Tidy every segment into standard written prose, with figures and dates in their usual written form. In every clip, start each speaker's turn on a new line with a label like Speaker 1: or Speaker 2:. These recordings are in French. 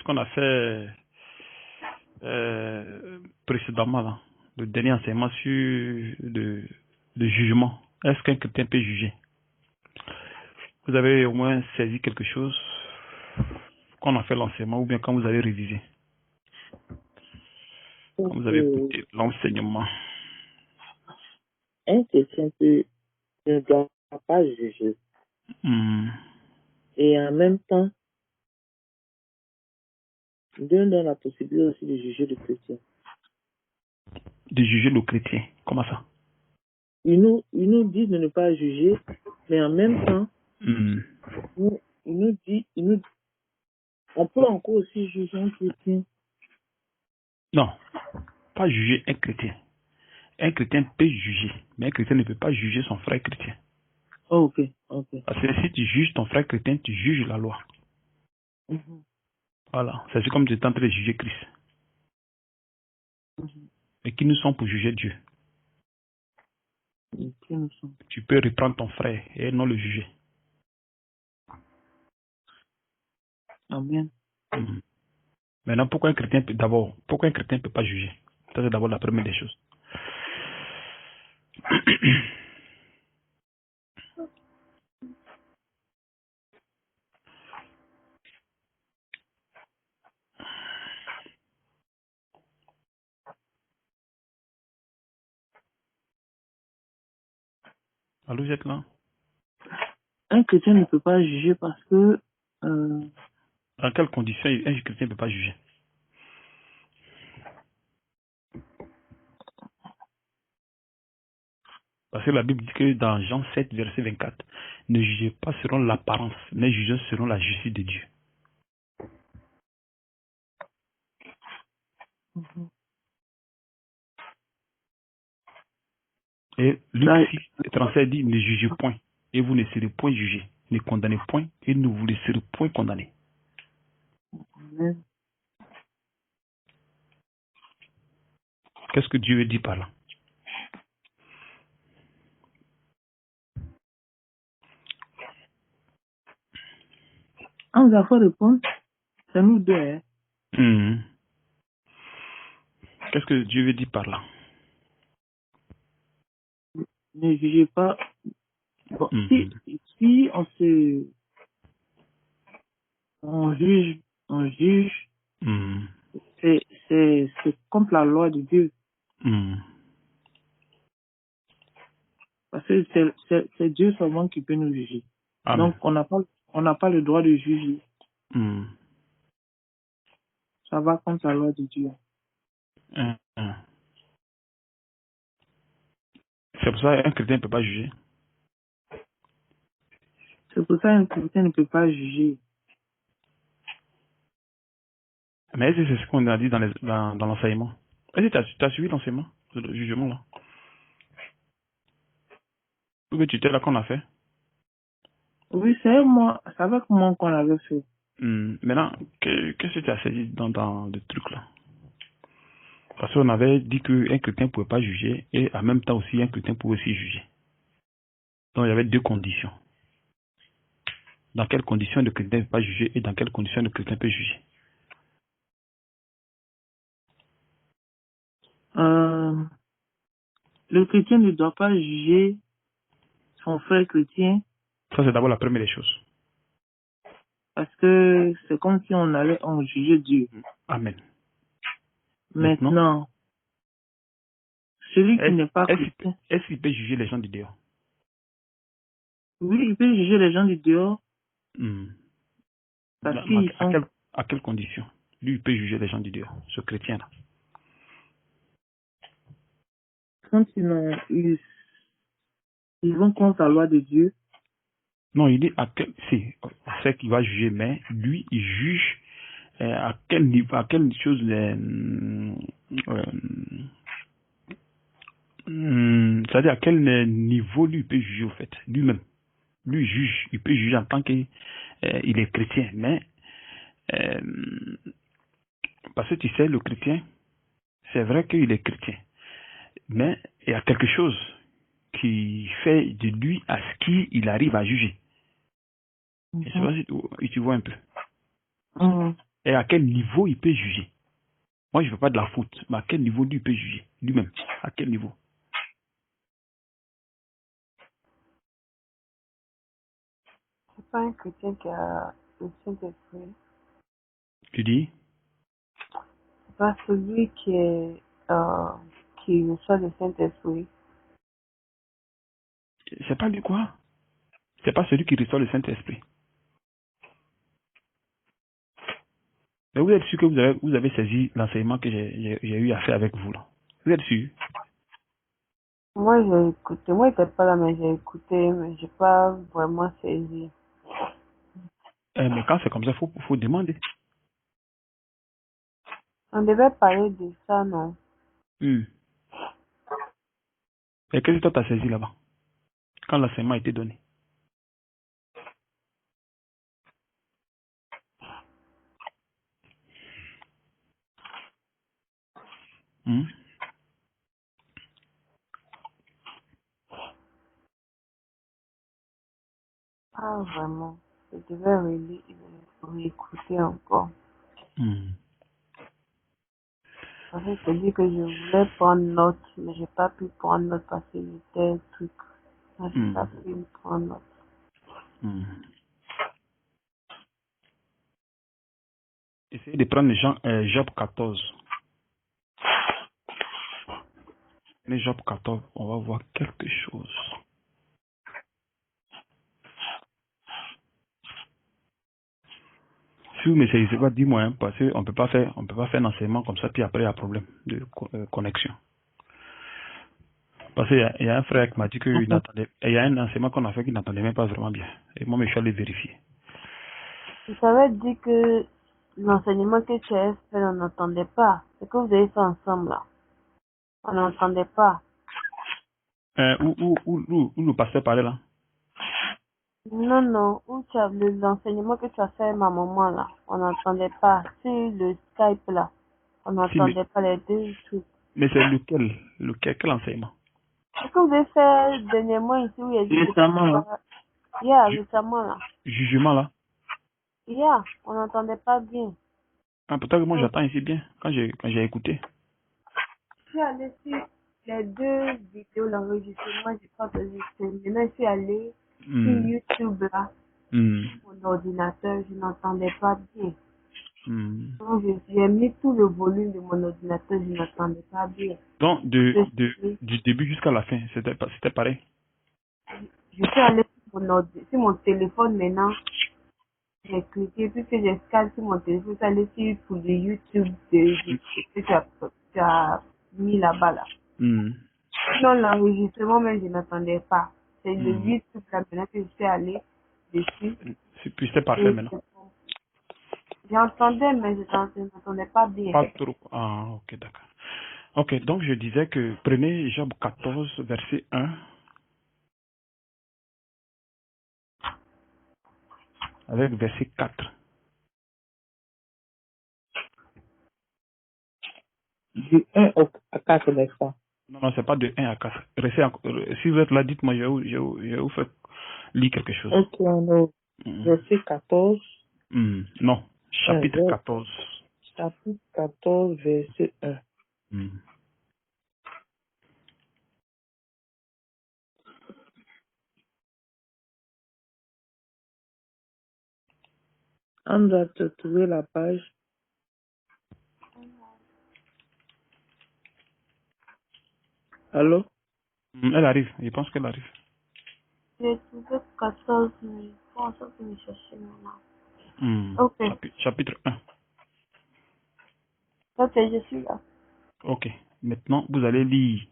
Speaker 1: qu'on a fait précédemment, là, le dernier enseignement sur le jugement. Est-ce qu'un chrétien peut juger? Vous avez au moins saisi quelque chose quand on a fait l'enseignement ou bien quand vous avez révisé, quand vous avez écouté l'enseignement?
Speaker 2: Un chrétien ne doit pas juger. Et en même temps, Dieu donne la possibilité aussi de juger le chrétien.
Speaker 1: De juger le chrétien? Comment ça?
Speaker 2: Il nous dit de ne pas juger, mais en même temps, il nous dit, on peut encore aussi juger un chrétien.
Speaker 1: Non, pas juger un chrétien. Un chrétien peut juger, mais un chrétien ne peut pas juger son frère chrétien.
Speaker 2: Oh, ok.
Speaker 1: Parce que si tu juges ton frère chrétien, tu juges la loi. Voilà, c'est comme tu es en train de juger Christ. Et qui nous sommes pour juger Dieu? Tu peux reprendre ton frère et non le juger.
Speaker 2: Amen.
Speaker 1: Maintenant, pourquoi un chrétien peut pas juger? Ça, c'est d'abord la première des choses. Allô, vous êtes là?
Speaker 2: Un chrétien ne peut pas juger parce que...
Speaker 1: Dans quelles conditions un chrétien ne peut pas juger? Parce que la Bible dit que dans Jean 7, verset 24, ne jugez pas selon l'apparence, mais jugez selon la justice de Dieu. Et Luc 6, 37 dit, ne jugez point, et vous ne serez point jugés. Ne condamnez point, et ne vous laisserez point condamner. Qu'est-ce que Dieu veut dire par là?
Speaker 2: On vous a fait répondre, c'est nous deux.
Speaker 1: Qu'est-ce que Dieu veut dire par là?
Speaker 2: Ne jugez pas. Bon, si on juge, c'est contre la loi de Dieu. Parce que c'est Dieu seulement qui peut nous juger.
Speaker 1: Amen.
Speaker 2: Donc, on n'a pas le droit de juger. Ça va contre la loi de Dieu.
Speaker 1: C'est pour ça qu'un chrétien ne peut pas juger.
Speaker 2: C'est pour ça qu'un chrétien ne peut pas juger.
Speaker 1: Mais est-ce que c'est ce qu'on a dit dans l'enseignement? Est-ce que tu as suivi l'enseignement, le jugement là? Ou que tu étais là qu'on a fait?
Speaker 2: Oui, c'est avec moi qu'on avait fait.
Speaker 1: Maintenant, qu'est-ce que tu as saisi dans le truc là? Parce qu'on avait dit qu'un chrétien ne pouvait pas juger et en même temps aussi un chrétien pouvait aussi juger. Donc il y avait deux conditions. Dans quelles conditions le chrétien ne peut pas juger et dans quelles conditions le chrétien peut juger?
Speaker 2: Le chrétien ne doit pas juger son frère chrétien.
Speaker 1: Ça, c'est d'abord la première des choses.
Speaker 2: Parce que c'est comme si on jugeait Dieu.
Speaker 1: Amen.
Speaker 2: Maintenant, celui qui n'est pas chrétien.
Speaker 1: Est-ce qu'il peut juger les gens du dehors?
Speaker 2: Oui, il peut juger les gens du dehors. Parce qu'ils sont...
Speaker 1: À quelles conditions? Lui, il peut juger les gens du dehors, ce chrétien-là.
Speaker 2: Quand ils vont contre la loi de Dieu.
Speaker 1: Non, il dit c'est qu'il va juger, mais lui, il juge à quel niveau, à quelle chose, c'est-à-dire à quel niveau lui peut juger au fait, lui-même. Lui juge, il peut juger en tant qu'il est chrétien, mais parce que tu sais, le chrétien, c'est vrai qu'il est chrétien, mais il y a quelque chose qui fait de lui à ce qu'il arrive à juger. Je sais pas si tu vois un peu. et à quel niveau il peut juger. Moi, je ne veux pas de la faute, mais à quel niveau lui peut juger, lui-même, à quel niveau?
Speaker 3: C'est pas un chrétien qui a le Saint-Esprit.
Speaker 1: Tu dis?
Speaker 3: C'est pas celui qui reçoit le Saint-Esprit.
Speaker 1: C'est pas lui quoi? C'est pas celui qui reçoit le Saint-Esprit. Mais vous êtes sûr que vous avez saisi l'enseignement que j'ai eu à faire avec vous là? Vous êtes sûr?
Speaker 3: Moi, j'ai écouté. Moi, j'étais pas là, mais j'ai écouté, mais j'ai pas vraiment saisi.
Speaker 1: Mais quand c'est comme ça, faut demander.
Speaker 3: On devait parler de ça, non?
Speaker 1: Et qu'est-ce que toi t'as saisi là-bas? Quand l'enseignement a été donné?
Speaker 3: Pas vraiment. Je devais réécouter encore. Parce que je te dis que je voulais prendre note, mais j'ai pas pu prendre note parce que j'étais un truc. Moi, j'ai pas pu prendre note.
Speaker 1: Essayez de prendre Job 14. Prenez Job 14, on va voir quelque chose. Si vous ne m'essayez pas, dis-moi, hein, parce qu'on ne peut pas faire un enseignement comme ça, puis après il y a problème de connexion. Parce qu'il y a un frère qui m'a dit qu'il n'entendait, il y a un enseignement qu'on a fait qu'il n'entendait même pas vraiment bien. Et moi, je suis allé vérifier.
Speaker 3: Je t'avais dit que l'enseignement que tu as fait, on n'entendait pas. C'est que vous avez fait ensemble, là. On n'entendait pas.
Speaker 1: Où le pasteur parlait là?
Speaker 3: Non, non, où tu as l'enseignement que tu as fait, ma maman, là. On n'entendait pas. Sur le Skype, là. On
Speaker 1: Si,
Speaker 3: n'entendait pas les deux trucs.
Speaker 1: mais c'est lequel, quel enseignement?
Speaker 3: Ce que vous avez fait dernièrement ici, où il y a dit
Speaker 2: Récemment, là.
Speaker 3: récemment, là.
Speaker 1: Jugement là?
Speaker 3: On n'entendait pas bien.
Speaker 1: Ah, peut-être que moi j'entends ici bien, quand j'ai écouté.
Speaker 3: Je suis allée sur les deux vidéos, l'enregistrement, j'ai pas enregistré. Maintenant, je suis allée sur YouTube, là. Mon ordinateur, je n'entendais pas bien. Donc, j'ai mis tout le volume de mon ordinateur, je n'entendais pas bien.
Speaker 1: Donc, du début jusqu'à la fin, c'était pareil.
Speaker 3: Je suis allée sur mon téléphone maintenant. J'ai cliqué, puisque j'ai scanné sur mon téléphone, je suis allée sur pour le YouTube que tu as mis là-bas, là. Sinon, l'enregistrement, même, je n'entendais pas. C'est le YouTube là maintenant que je suis allée dessus.
Speaker 1: Puis c'était parfait maintenant.
Speaker 3: J'entendais, mais je n'entendais pas bien.
Speaker 1: Pas trop. Ah, ok, d'accord. Ok, donc je disais que prenez Job 14, verset 1. Avec verset 4.
Speaker 2: Du 1 à 4, n'est-ce pas?
Speaker 1: Non, c'est pas de 1 à 4. Si vous êtes là, dites-moi, je vais vous faire lire quelque chose.
Speaker 2: Ok, on est verset 14.
Speaker 1: Non, chapitre 14.
Speaker 2: Chapitre 14, verset 1. On doit te trouver la page. Allô?
Speaker 1: Elle arrive, je pense qu'elle arrive.
Speaker 3: J'ai trouvé 14 000. Bon, ça peut me chercher maintenant. Ok.
Speaker 1: Chapitre 1.
Speaker 3: Ok, je suis là.
Speaker 1: Ok. Maintenant, vous allez lire.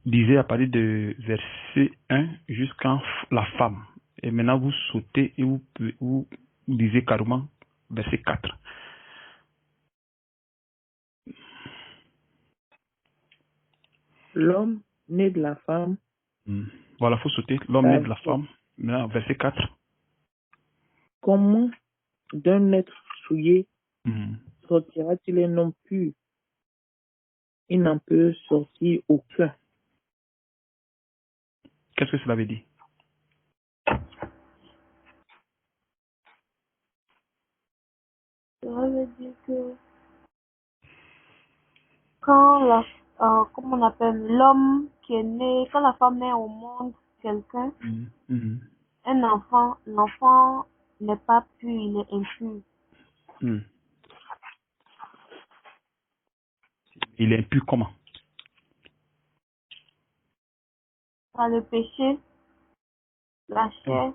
Speaker 1: Lisez à partir de verset 1 jusqu'à la femme. Et maintenant, vous sautez et vous lisez carrément verset 4.
Speaker 2: L'homme né de la femme.
Speaker 1: Voilà, il faut sauter. L'homme né de la femme. Maintenant, verset 4.
Speaker 2: Comment d'un être souillé sortira-t-il un homme pur? Il n'en peut sortir aucun.
Speaker 1: Qu'est-ce que cela veut dire?
Speaker 3: cela veut dire que quand comment on appelle l'homme qui est né, quand la femme met au monde quelqu'un, un enfant, l'enfant n'est pas pur, il est impur.
Speaker 1: Il est impur comment?
Speaker 3: Par le péché, la chair,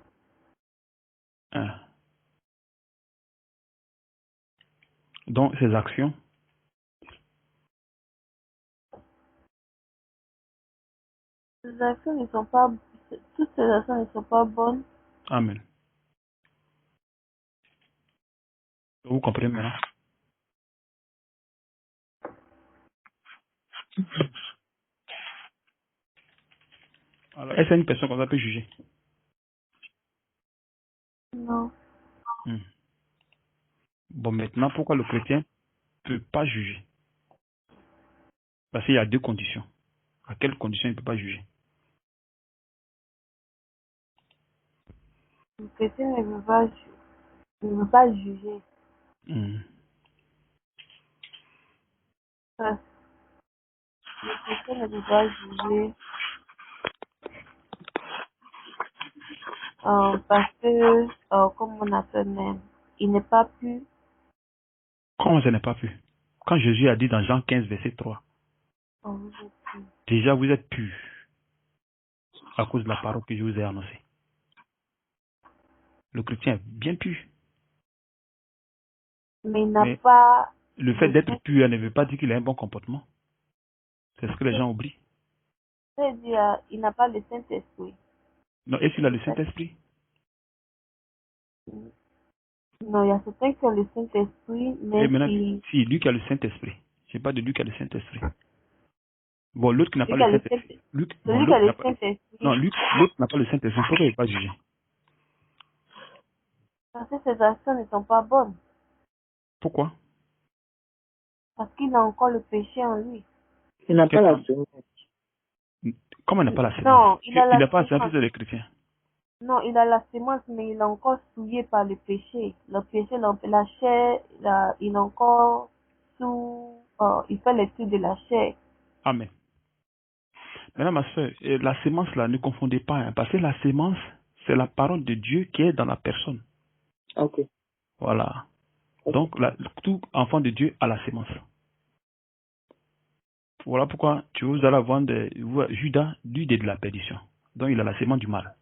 Speaker 1: Donc, ses actions,
Speaker 3: ces actions ne sont pas, toutes ces actions ne sont pas bonnes.
Speaker 1: amen. Vous comprenez maintenant? Alors, est-ce une personne comme ça peut juger?
Speaker 3: Non.
Speaker 1: Bon, maintenant, pourquoi le chrétien ne peut pas juger? Parce qu'il y a deux conditions. À quelles conditions il ne peut pas juger?
Speaker 3: Le chrétien ne veut pas juger. Parce que le chrétien ne veut pas juger parce que, comme on appelle même, il n'est pas pur.
Speaker 1: Comment ça n'est pas pu? Quand Jésus a dit dans Jean 15, verset 3,
Speaker 3: Vous êtes pur.
Speaker 1: déjà vous êtes purs à cause de la parole que je vous ai annoncée. Le chrétien est bien pur.
Speaker 3: Mais il n'a pas...
Speaker 1: Le fait d'être pur ne veut pas dire qu'il a un bon comportement. C'est ce que les gens oublient.
Speaker 3: C'est-à-dire, il n'a pas le Saint-Esprit.
Speaker 1: Non, est-ce qu'il a le Saint-Esprit?
Speaker 3: Non, il y a certains qui ont le Saint-Esprit, mais
Speaker 1: Et maintenant, si lui qui a le Saint-Esprit, je ne sais pas de lui qui a le Saint-Esprit. Bon, l'autre qui n'a pas le Saint-Esprit.
Speaker 3: Celui qui a le Saint-Esprit.
Speaker 1: Non, l'autre n'a pas le Saint-Esprit. Pourquoi il n'est pas jugé?
Speaker 3: Parce que ses actions ne sont pas bonnes.
Speaker 1: Pourquoi?
Speaker 3: Parce qu'il a encore le péché en lui.
Speaker 2: Il n'a pas la semence.
Speaker 1: Comment il n'a pas la semence?
Speaker 3: Non, il a la
Speaker 1: n'a pas la
Speaker 3: semence.
Speaker 1: semence des chrétiens.
Speaker 3: Non, il a la semence, mais il est encore souillé par le péché. Le péché, la chair, il est encore sous... il fait l'étude de la chair.
Speaker 1: Amen. Maintenant, ma soeur, la sémence là, ne confondez pas, hein, parce que la sémence, c'est la parole de Dieu qui est dans la personne.
Speaker 2: Ok.
Speaker 1: Voilà.
Speaker 2: Ok.
Speaker 1: Donc, tout enfant de Dieu a la sémence. Voilà pourquoi vous allez avoir Judas, lui, il est de la perdition. Donc, il a la sémence du mal.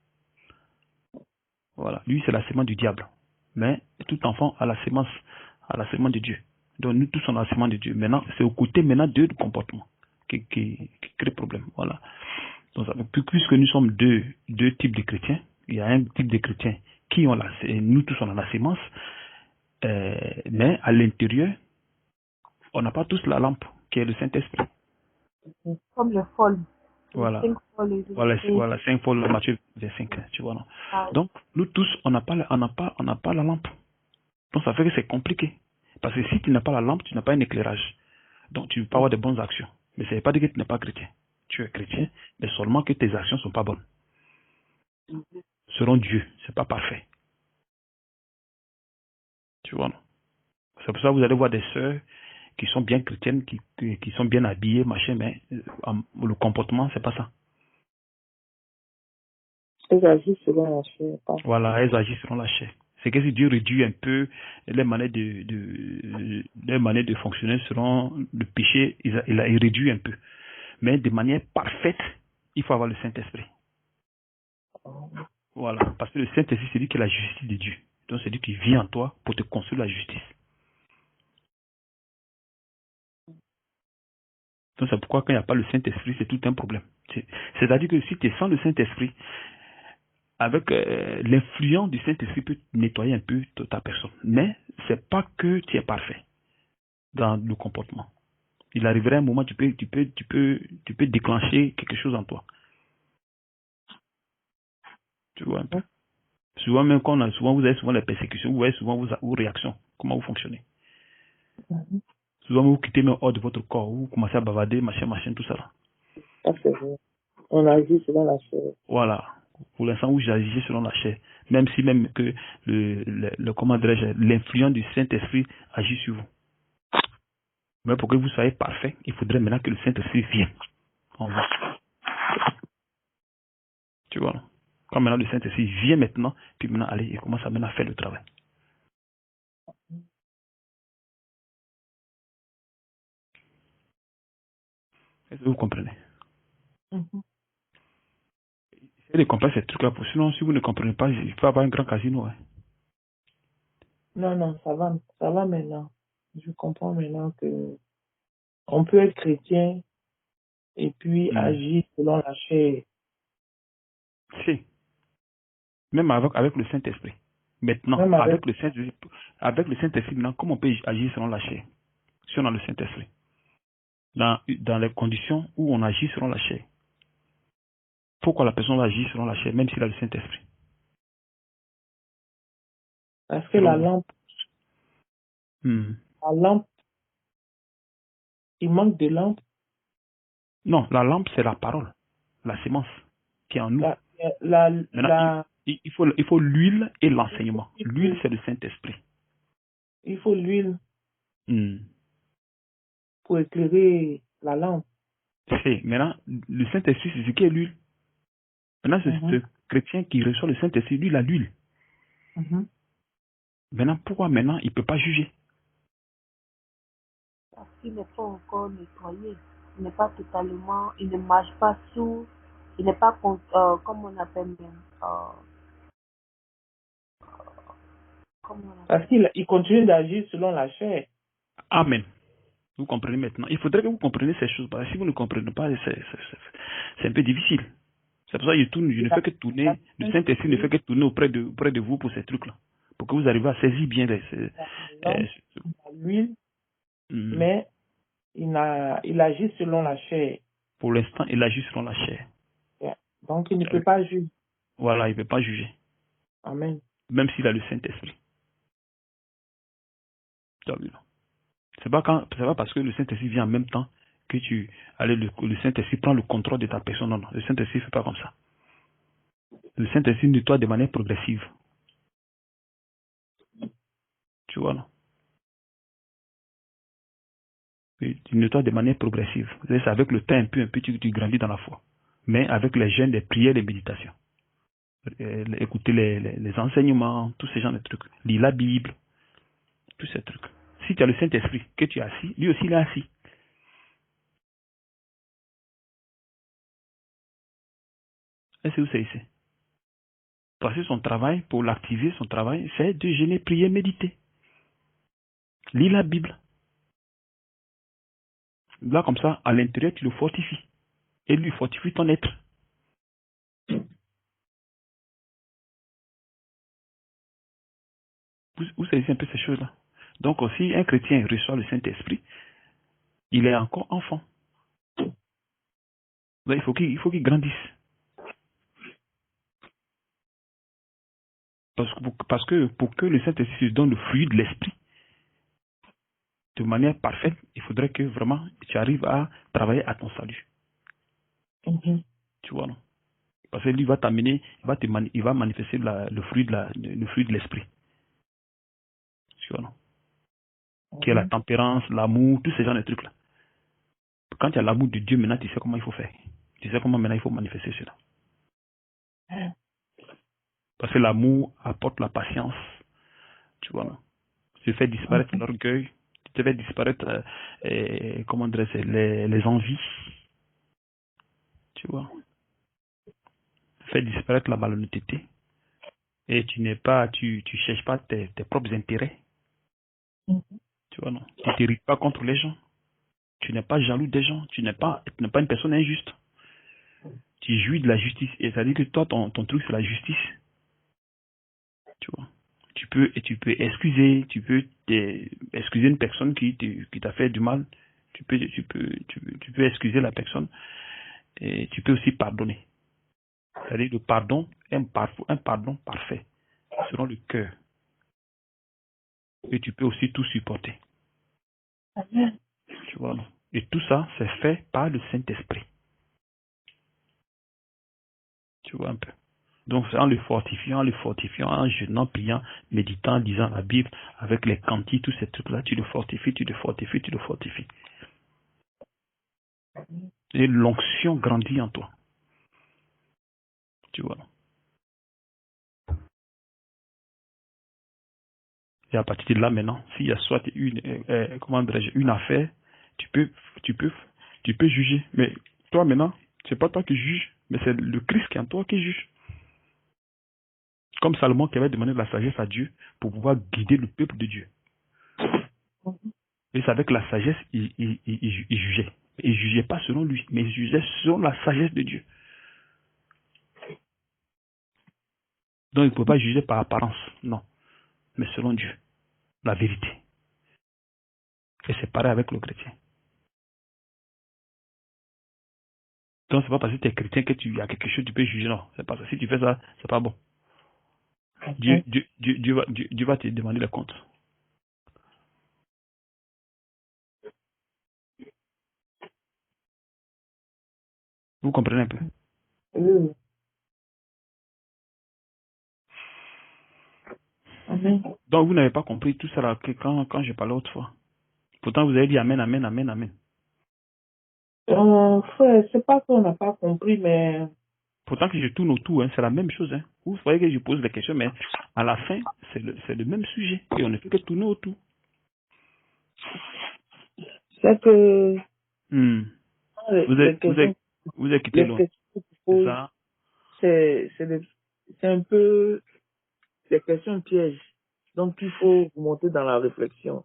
Speaker 1: Voilà. Lui, c'est la sémence du diable. Mais tout enfant a la sémence de Dieu. Donc, nous tous, on a la sémence de Dieu. Maintenant, c'est au côté maintenant de comportement qui crée problème. Voilà. Donc, puisque nous sommes deux types de chrétiens, il y a un type de chrétiens qui ont nous tous on a la sémence, mais à l'intérieur, on n'a pas tous la lampe qui est le Saint-Esprit.
Speaker 3: Comme le folle.
Speaker 1: Voilà. 5 folles, Matthieu 25, tu vois, non?
Speaker 3: Ah.
Speaker 1: Donc, nous tous, on n'a pas la lampe. Donc, ça fait que c'est compliqué. Parce que si tu n'as pas la lampe, tu n'as pas un éclairage. Donc, tu peux avoir de bonnes actions. Mais ça ne veut pas dire que tu n'es pas chrétien. Tu es chrétien, mais seulement que tes actions ne sont pas bonnes. Selon Dieu, c'est pas parfait. Tu vois, non? C'est pour ça que vous allez voir des sœurs qui sont bien chrétiennes, qui sont bien habillées, machin, mais le comportement, c'est pas ça.
Speaker 2: Elles agissent selon la chair.
Speaker 1: Voilà, elles agissent selon la chair. C'est que si Dieu réduit un peu les manières de fonctionner selon le péché, il réduit un peu. Mais de manière parfaite, il faut avoir le Saint-Esprit. Voilà, parce que le Saint-Esprit, c'est lui qui est la justice de Dieu. Donc c'est lui qui vit en toi pour te construire la justice. Donc c'est pourquoi quand il n'y a pas le Saint-Esprit, c'est tout un problème. C'est-à-dire que si tu es sans le Saint-Esprit, avec l'influence du Saint-Esprit peut nettoyer un peu ta personne. Mais c'est pas que tu es parfait dans le comportement. Il arriverait un moment, tu peux déclencher quelque chose en toi. Tu vois un peu. Souvent, même quand vous avez souvent les persécutions, vous voyez souvent vos réactions, comment vous fonctionnez. Souvent, vous quittez même hors de votre corps, vous commencez à bavarder, machin, tout ça.
Speaker 2: Ça, c'est vrai. On agit selon la chair.
Speaker 1: Voilà. pour l'instant où j'agissais selon la chair. Même si même que comment dirais-je, l'influence du Saint-Esprit agit sur vous. Mais pour que vous soyez parfait, il faudrait maintenant que le Saint-Esprit vienne en vous. Tu vois, non? Quand maintenant le Saint-Esprit vient maintenant, puis maintenant, allez, il commence à maintenant faire le travail. Est-ce que vous comprenez? Essayez de comprendre ces trucs-là, sinon si vous ne comprenez pas, il peut y avoir un grand casino. Hein.
Speaker 2: Non, ça va maintenant. Je comprends maintenant que on peut être chrétien et puis agir selon la chair.
Speaker 1: Si, même avec le Saint-Esprit. Maintenant,
Speaker 2: Même
Speaker 1: avec le Saint-Esprit, maintenant, comment on peut agir selon la chair? Si on a le Saint-Esprit. Dans les conditions où on agit selon la chair. Pourquoi la personne va agir selon la chair, même s'il a le Saint-Esprit?
Speaker 2: Parce que la lampe, il manque de lampe.
Speaker 1: Non, la lampe, c'est la parole, la sémence qui est en nous. Il faut l'huile et l'enseignement. L'huile, c'est le Saint-Esprit.
Speaker 2: Il faut l'huile pour éclairer la lampe.
Speaker 1: Maintenant, le Saint-Esprit, c'est ce qui est l'huile. Maintenant, c'est ce chrétien qui reçoit le Saint-Esprit, lui, il a l'huile. Maintenant, pourquoi maintenant, il ne peut pas juger?
Speaker 3: Parce qu'il n'est pas encore nettoyé. Il n'est pas totalement, il ne marche pas sous, il n'est pas, comme on appelle même,
Speaker 2: parce qu'il continue d'agir selon la chair.
Speaker 1: Amen. Vous comprenez maintenant. Il faudrait que vous compreniez ces choses. Parce que si vous ne comprenez pas, c'est un peu difficile. C'est pour ça que je ne fais que tourner, le Saint-Esprit ne fait que tourner auprès de vous pour ces trucs-là. Pour que vous arriviez à saisir bien
Speaker 2: l'huile, mais il agit selon la chair.
Speaker 1: Pour l'instant, il agit selon la chair.
Speaker 2: Donc, il ne peut pas juger.
Speaker 1: Voilà, il ne peut pas juger.
Speaker 2: Amen.
Speaker 1: Même s'il a le Saint-Esprit. C'est pas parce que le Saint-Esprit vient en même temps que le Saint-Esprit prend le contrôle de ta personne. Non, non. Le Saint-Esprit ne fait pas comme ça. Le Saint-Esprit nettoie de manière progressive. Tu vois, non? Il nettoie de manière progressive. C'est avec le temps, un peu, tu grandis dans la foi. Mais avec les jeûnes, les prières, les méditations. Écouter les enseignements, tous ces genres de trucs. Lire la Bible, tous ces trucs. Si tu as le Saint-Esprit, que tu es assis, lui aussi il est assis. Est-ce que vous savez ici? Parce que son travail, pour l'activer, son travail, c'est de jeûner, prier, méditer. Lis la Bible. Là, comme ça, à l'intérieur, tu le fortifies. Et lui fortifie ton être. Vous savez un peu ces choses-là. Donc, aussi, un chrétien reçoit le Saint-Esprit, il est encore enfant. Là, il faut qu'il grandisse. Parce que pour que le Saint-Esprit se donne le fruit de l'esprit de manière parfaite, il faudrait que vraiment tu arrives à travailler à ton salut. Tu vois, non? Parce que lui va t'amener, il va manifester le fruit de l'esprit. Tu vois, non? Qui est la tempérance, l'amour, tous ces genres de trucs-là. Quand tu as l'amour de Dieu, maintenant tu sais comment il faut faire. Tu sais comment maintenant il faut manifester cela. Parce que l'amour apporte la patience. Tu vois, non? Tu fais disparaître l'orgueil. Tu fais disparaître comment dire, les envies. Tu vois. Tu fais disparaître la malhonnêteté. Et tu cherches pas tes propres intérêts. Tu vois, non? Tu ne t'irrites pas contre les gens. Tu n'es pas jaloux des gens. Tu n'es pas une personne injuste. Tu jouis de la justice. Et ça veut dire que toi, ton truc, c'est la justice. Tu vois. Tu peux excuser, excuser une personne qui t'a fait du mal. Tu peux excuser la personne. Et tu peux aussi pardonner. C'est-à-dire le pardon, un pardon parfait, selon le cœur. Et tu peux aussi tout supporter. Tu vois, non? Et tout ça, c'est fait par le Saint-Esprit. Tu vois un peu. Donc c'est en le fortifiant, en jeûnant, priant, méditant, lisant la Bible, avec les cantiques, tous ces trucs-là, tu le fortifies. Et l'onction grandit en toi. Tu vois. Et à partir de là, maintenant, s'il y a soit une affaire, tu peux juger. Mais toi, maintenant, c'est pas toi qui juges, mais c'est le Christ qui est en toi qui juge. Comme Salomon qui avait demandé de la sagesse à Dieu pour pouvoir guider le peuple de Dieu. Et c'est avec la sagesse, il jugeait. Il ne jugeait pas selon lui, mais il jugeait selon la sagesse de Dieu. Donc il ne pouvait pas juger par apparence, non, mais selon Dieu, la vérité. Et c'est pareil avec le chrétien. Donc c'est pas parce que tu es chrétien que tu as quelque chose, tu peux juger, non. C'est pas ça. Si tu fais ça, c'est pas bon. Dieu va te demander le compte. Vous comprenez un peu?
Speaker 2: Oui. Amen.
Speaker 1: Donc vous n'avez pas compris tout ça là, quand je parlais autrefois. Pourtant vous avez dit amen, amen, amen, amen.
Speaker 2: Frère, c'est pas qu'on n'a pas compris, mais
Speaker 1: Pourtant que je tourne autour, hein, c'est la même chose. Hein. Vous voyez que je pose des questions, mais à la fin, c'est le même sujet. Et on ne fait que tourner autour.
Speaker 2: c'est que
Speaker 1: Vous avez quitté
Speaker 2: les
Speaker 1: l'eau.
Speaker 2: questions que tu
Speaker 1: C'est
Speaker 2: poses,
Speaker 1: ça.
Speaker 2: c'est un peu des questions pièges. Donc, il faut monter dans la réflexion.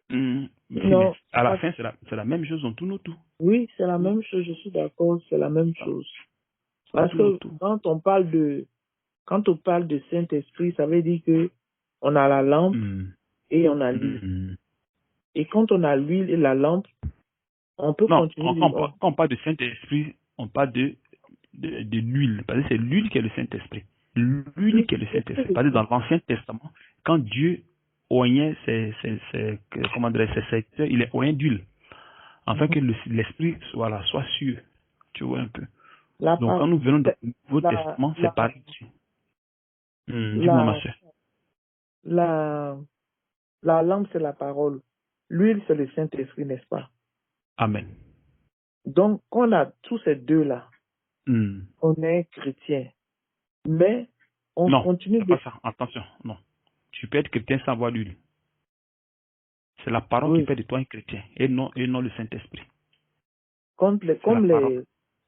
Speaker 1: Mais
Speaker 2: Non,
Speaker 1: à la fin, c'est la même chose, on tourne autour.
Speaker 2: oui, c'est la même chose, je suis d'accord, c'est la même chose. Parce
Speaker 1: tourne
Speaker 2: que
Speaker 1: autour.
Speaker 2: quand on parle de Saint-Esprit, ça veut dire que on a la lampe et on a l'huile. Et quand on a l'huile et la lampe, on peut continuer.
Speaker 1: Quand on parle de Saint-Esprit, on parle de l'huile. Parce que c'est l'huile qui est le Saint-Esprit. L'huile qui est le Saint-Esprit. Parce que dans l'Ancien Testament, quand Dieu oignait ses serviteurs, il est oigné d'huile. Afin que l'Esprit soit sûr. Tu vois un peu. Donc quand nous venons dans le Nouveau Testament, c'est pareil. Dis-moi ma soeur.
Speaker 2: La lampe, c'est la parole. L'huile, c'est le Saint-Esprit, n'est-ce pas?
Speaker 1: Amen.
Speaker 2: Donc, on a tous ces deux-là. On est chrétien. Mais on continue
Speaker 1: de... Non, c'est pas ça. Attention, non. Tu peux être chrétien sans avoir l'huile. C'est la parole qui fait de toi un chrétien et non le Saint-Esprit.
Speaker 2: Comme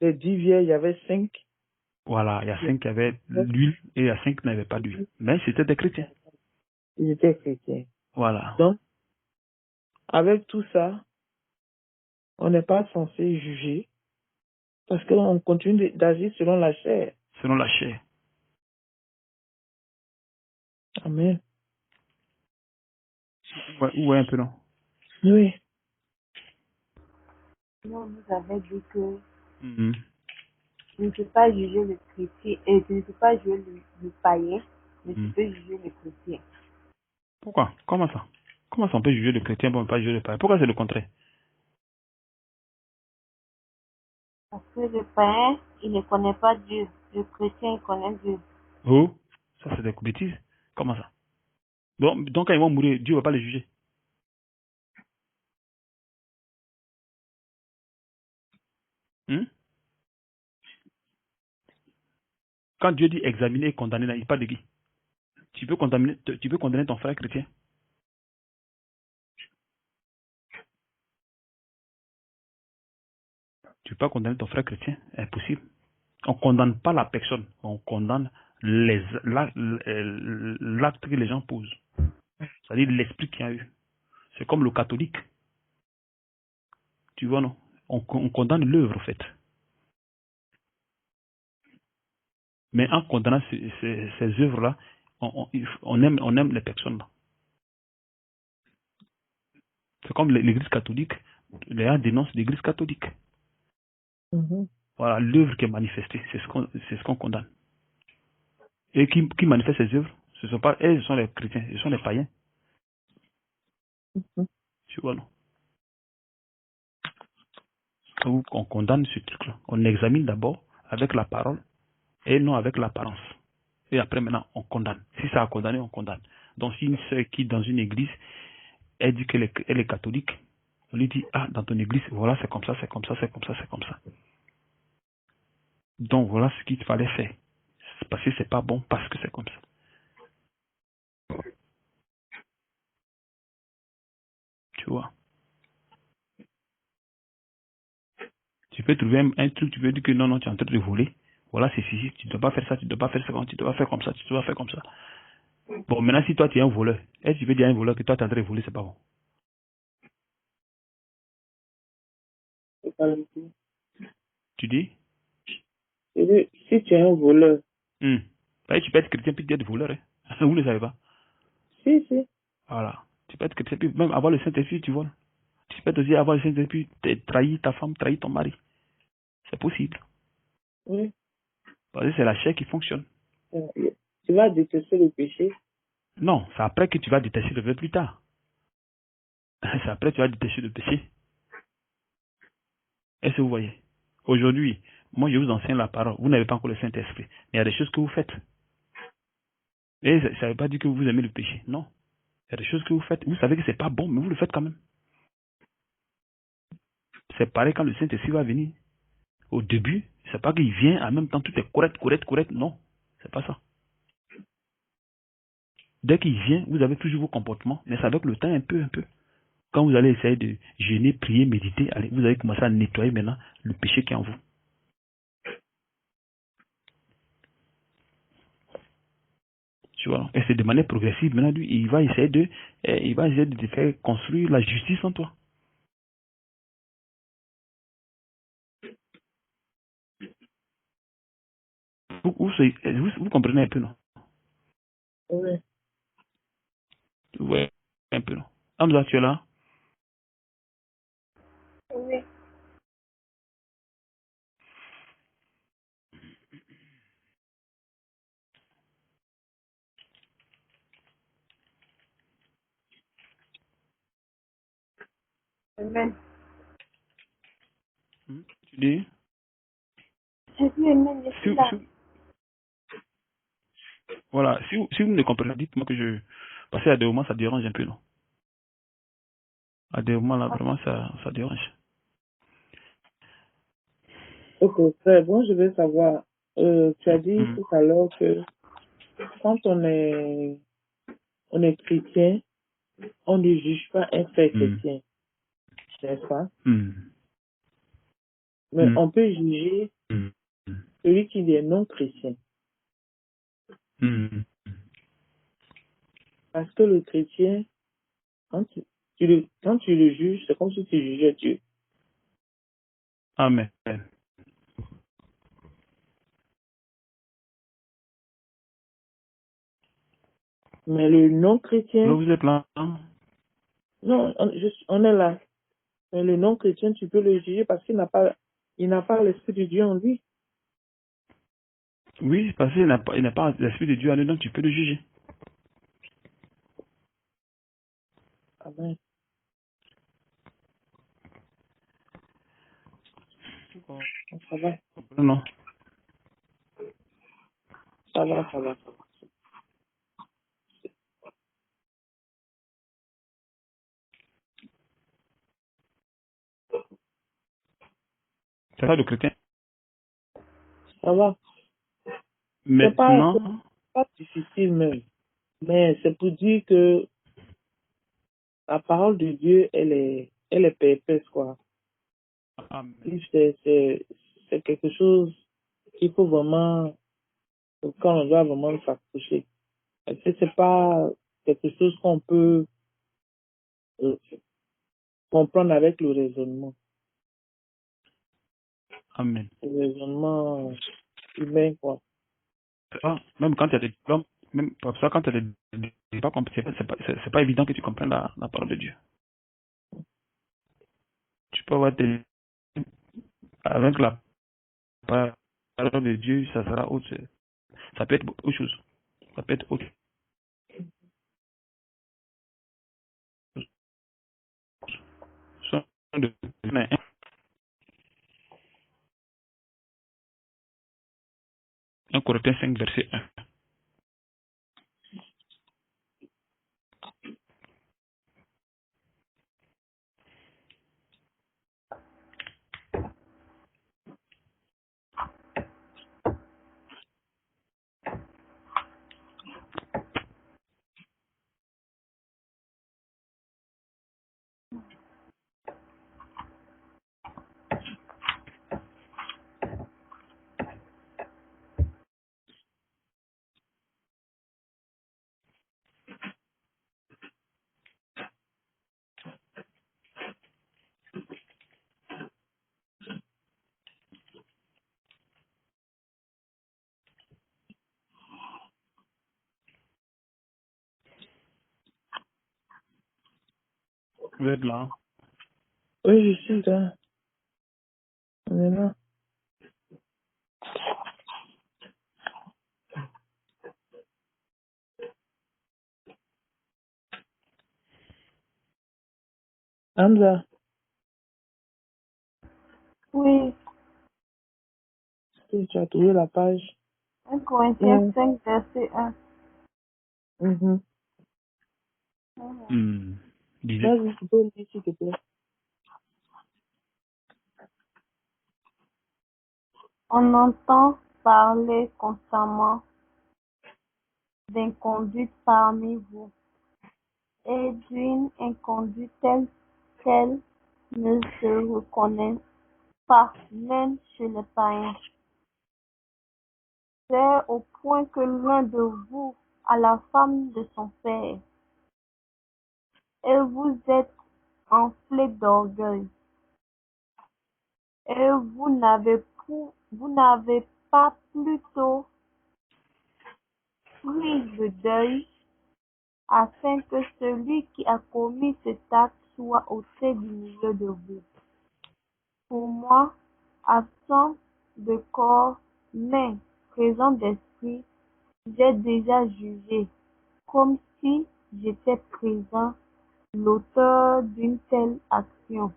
Speaker 2: les 10 vieilles, il y avait 5.
Speaker 1: Voilà, il y a 5 qui avaient l'huile et il y a 5 qui n'avaient pas d'huile. Mais c'était des chrétiens.
Speaker 2: Ils étaient chrétiens.
Speaker 1: Voilà.
Speaker 2: Donc, avec tout ça, on n'est pas censé juger parce qu'on continue d'agir selon la chair.
Speaker 1: Selon la chair.
Speaker 2: Amen.
Speaker 1: Ouais, un peu non.
Speaker 2: Oui.
Speaker 3: Non, vous avez dit que tu ne peux pas juger le chrétien et tu ne peux pas juger le païen, mais tu peux juger le chrétien.
Speaker 1: Pourquoi? Comment ça? Comment ça on peut juger le chrétien pour ne pas juger le païen? Pourquoi c'est le contraire?
Speaker 3: Parce que le païen, il ne connaît pas Dieu. Le chrétien, il connaît Dieu.
Speaker 1: Oh, ça c'est des bêtises. Comment ça? Donc quand ils vont mourir, Dieu ne va pas les juger. Quand Dieu dit examiner et condamner, il parle de qui? Tu peux condamner ton frère chrétien? Tu peux pas condamner ton frère chrétien? Impossible. On ne condamne pas la personne, on condamne l'acte que les gens posent. C'est-à-dire l'esprit qu'il y a eu. C'est comme le catholique. Tu vois, non? On condamne l'œuvre, en fait. Mais en condamnant ces œuvres-là, on aime les personnes-là. C'est comme l'église catholique. Les gens dénoncent l'église catholique. Voilà, l'œuvre qui est manifestée, c'est ce qu'on condamne. Et qui manifeste ces œuvres, ce sont pas elles, ce sont les chrétiens, ce sont les païens. Tu vois, non? Donc, on condamne ce truc-là. On examine d'abord avec la parole et non avec l'apparence. Et après, maintenant, on condamne. Si ça a condamné, on condamne. Donc, si une sœur qui, dans une église, elle dit qu'elle est catholique, on lui dit, ah, dans ton église, voilà, c'est comme ça, c'est comme ça, c'est comme ça, c'est comme ça. Donc, voilà ce qu'il fallait faire. Parce que c'est pas bon, parce que c'est comme ça. Tu vois. Tu peux trouver un truc, tu peux dire que non, tu es en train de voler. Voilà, c'est ici, tu ne dois pas faire ça, tu ne dois pas faire ça, tu dois faire comme ça, tu dois faire comme ça. Bon, maintenant, si toi, tu es un voleur, est-ce que tu veux dire à un voleur que toi, tu es en train de voler, c'est pas bon.
Speaker 2: C'est pas le tout.
Speaker 1: Tu dis
Speaker 2: Si tu es un voleur.
Speaker 1: Tu peux être chrétien puis être voleur. Hein. Vous ne le savez pas.
Speaker 2: Si, si.
Speaker 1: Voilà. Tu peux être chrétien puis même avoir le Saint-Esprit, tu voles. Tu peux aussi avoir le Saint-Esprit, trahir ta femme, trahir ton mari. C'est possible.
Speaker 2: Oui.
Speaker 1: Parce que c'est la chair qui fonctionne.
Speaker 2: Tu vas détester le péché.
Speaker 1: Non, c'est après que tu vas détester le vrai plus tard. C'est après que tu vas détester le péché. Est-ce que vous voyez? Aujourd'hui, moi je vous enseigne la parole. Vous n'avez pas encore le Saint-Esprit. Mais il y a des choses que vous faites. Et ça ne veut pas dire que vous aimez le péché. Non. Il y a des choses que vous faites. Vous savez que c'est pas bon, mais vous le faites quand même. C'est pareil quand le Saint-Esprit va venir. Au début, c'est pas qu'il vient en même temps tout est correct. Non. C'est pas ça. Dès qu'il vient, vous avez toujours vos comportements, mais c'est avec le temps un peu. Quand vous allez essayer de jeûner, prier, méditer, allez, vous allez commencer à nettoyer maintenant le péché qui est en vous. Tu vois, et c'est de manière progressive. Maintenant, lui, il va essayer de te faire construire la justice en toi. Vous comprenez un peu, non?
Speaker 2: Oui.
Speaker 1: Ouais, un peu, non? Hamza, tu es là?
Speaker 3: Oui. Amen.
Speaker 1: Tu dis?
Speaker 3: J'ai dit Amen, je suis là.
Speaker 1: Voilà, si vous ne comprenez pas, dites-moi que je... Parce qu'à des moments, ça dérange un peu, non? À des moments, là, vraiment, ça dérange.
Speaker 2: Ok, très bon, je veux savoir. Tu as dit tout à l'heure que quand on est chrétien, on ne juge pas un frère chrétien, n'est-ce pas? Mais on peut juger celui qui est non chrétien. Parce que le chrétien, quand tu le juges, c'est comme si tu jugeais Dieu.
Speaker 1: Amen.
Speaker 2: Mais le non-chrétien,
Speaker 1: Vous êtes là?
Speaker 2: non, on est là. Mais le non-chrétien, tu peux le juger parce qu'il n'a pas l'Esprit de Dieu en lui.
Speaker 1: Oui, parce qu'il n'a pas l'Esprit de Dieu en lui, donc tu peux le juger.
Speaker 2: Amen. Ça va.
Speaker 1: Non.
Speaker 2: Ça va.
Speaker 1: C'est ça le chrétien.
Speaker 2: Ça va. C'est
Speaker 1: Maintenant,
Speaker 2: pas difficile même. Mais c'est pour dire que la parole de Dieu, elle est perpète, quoi.
Speaker 1: amen.
Speaker 2: C'est quelque chose qu'il faut vraiment, quand on doit vraiment s'accrocher. C'est pas quelque chose qu'on peut comprendre avec le raisonnement.
Speaker 1: Amen.
Speaker 2: Le raisonnement humain, quoi.
Speaker 1: Même quand il y a des diplômes, même pour ça, quand il y a des débats, c'est pas évident que tu comprennes la parole de Dieu. Tu peux avoir des... Avec la parole de Dieu, ça sera autre. Ça peut être autre chose. Ça peut être autre chose. Mais 1 Corinthiens 5, verset 1. Vous êtes là?
Speaker 2: Oui, je suis là. On est là. Hamza,
Speaker 3: Oui,
Speaker 2: est-ce que tu as trouvé la page?
Speaker 3: 1 Corinthiens
Speaker 2: Ouais.
Speaker 3: 5, verset 1.
Speaker 2: Mhm.
Speaker 1: Disais.
Speaker 2: Vas-y, tu peux le dire, s'il te plaît.
Speaker 3: On entend parler constamment d'inconduite parmi vous et d'une inconduite telle ne se reconnaît pas, même chez les païens. C'est au point que l'un de vous a la femme de son père, et vous êtes enflé d'orgueil, et vous n'avez pas plutôt pris le deuil, afin que celui qui a commis cet acte soit ôté du milieu de vous. Pour moi, absent de corps, mais présent d'esprit, j'ai déjà jugé, comme si j'étais présent, l'auteur d'une telle action.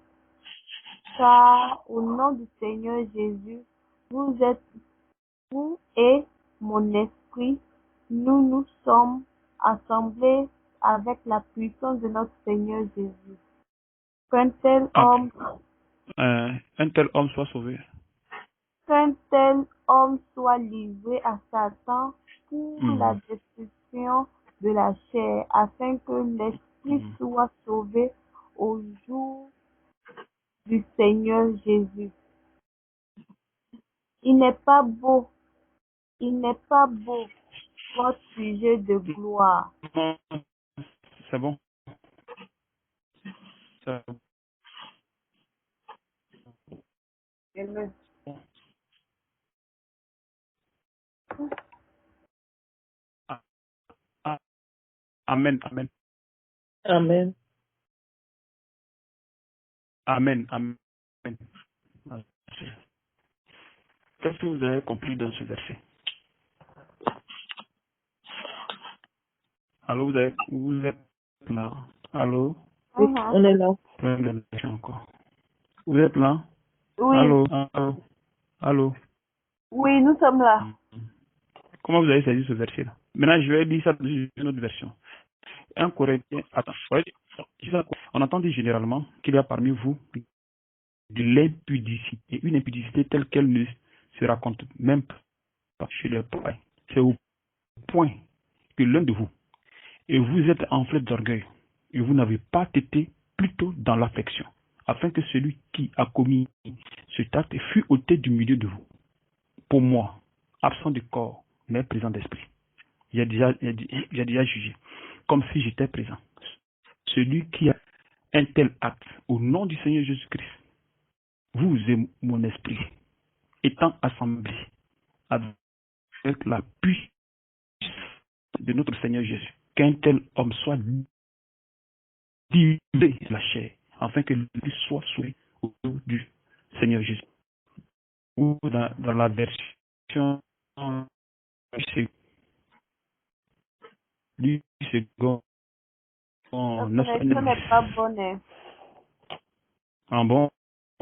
Speaker 3: Car au nom du Seigneur Jésus, vous êtes vous et mon esprit, nous nous sommes assemblés avec la puissance de notre Seigneur Jésus. Qu'un tel homme
Speaker 1: Un tel homme soit sauvé.
Speaker 3: Qu'un tel homme soit livré à Satan pour la destruction de la chair, afin que l'esprit soit sauvé au jour du Seigneur Jésus. Il n'est pas beau votre sujet de gloire.
Speaker 1: C'est bon. C'est
Speaker 3: Amen.
Speaker 1: bon. Ah, Amen, amen.
Speaker 2: Amen.
Speaker 1: Amen, amen. Qu'est-ce que vous avez compris dans ce verset? Allô, vous êtes là? Allô?
Speaker 2: Oui, on est là.
Speaker 1: Encore. Vous êtes là?
Speaker 3: Oui,
Speaker 1: Allô? Allô? Allô?
Speaker 3: oui, nous sommes là.
Speaker 1: Comment vous avez saisi ce verset-là? Maintenant, je vais lire ça dans une autre version. 1 Corinthiens, attends, on entend dire généralement qu'il y a parmi vous de l'impudicité, une impudicité telle qu'elle ne se raconte même pas chez les païens. C'est au point que l'un de vous, et vous êtes enflé d'orgueil, et vous n'avez pas été plutôt dans l'affection, afin que celui qui a commis cet acte fût ôté du milieu de vous. Pour moi, absent de corps, mais présent d'esprit. J'ai déjà jugé, comme si j'étais présent. Celui qui a un tel acte, au nom du Seigneur Jésus-Christ, vous et mon esprit, étant assemblés avec la puissance de notre Seigneur Jésus, qu'un tel homme soit divisé la chair, afin que lui soit sauvé au nom du Seigneur Jésus. Ou dans la version du second,
Speaker 3: La connexion n'est pas bonne.
Speaker 1: en bon,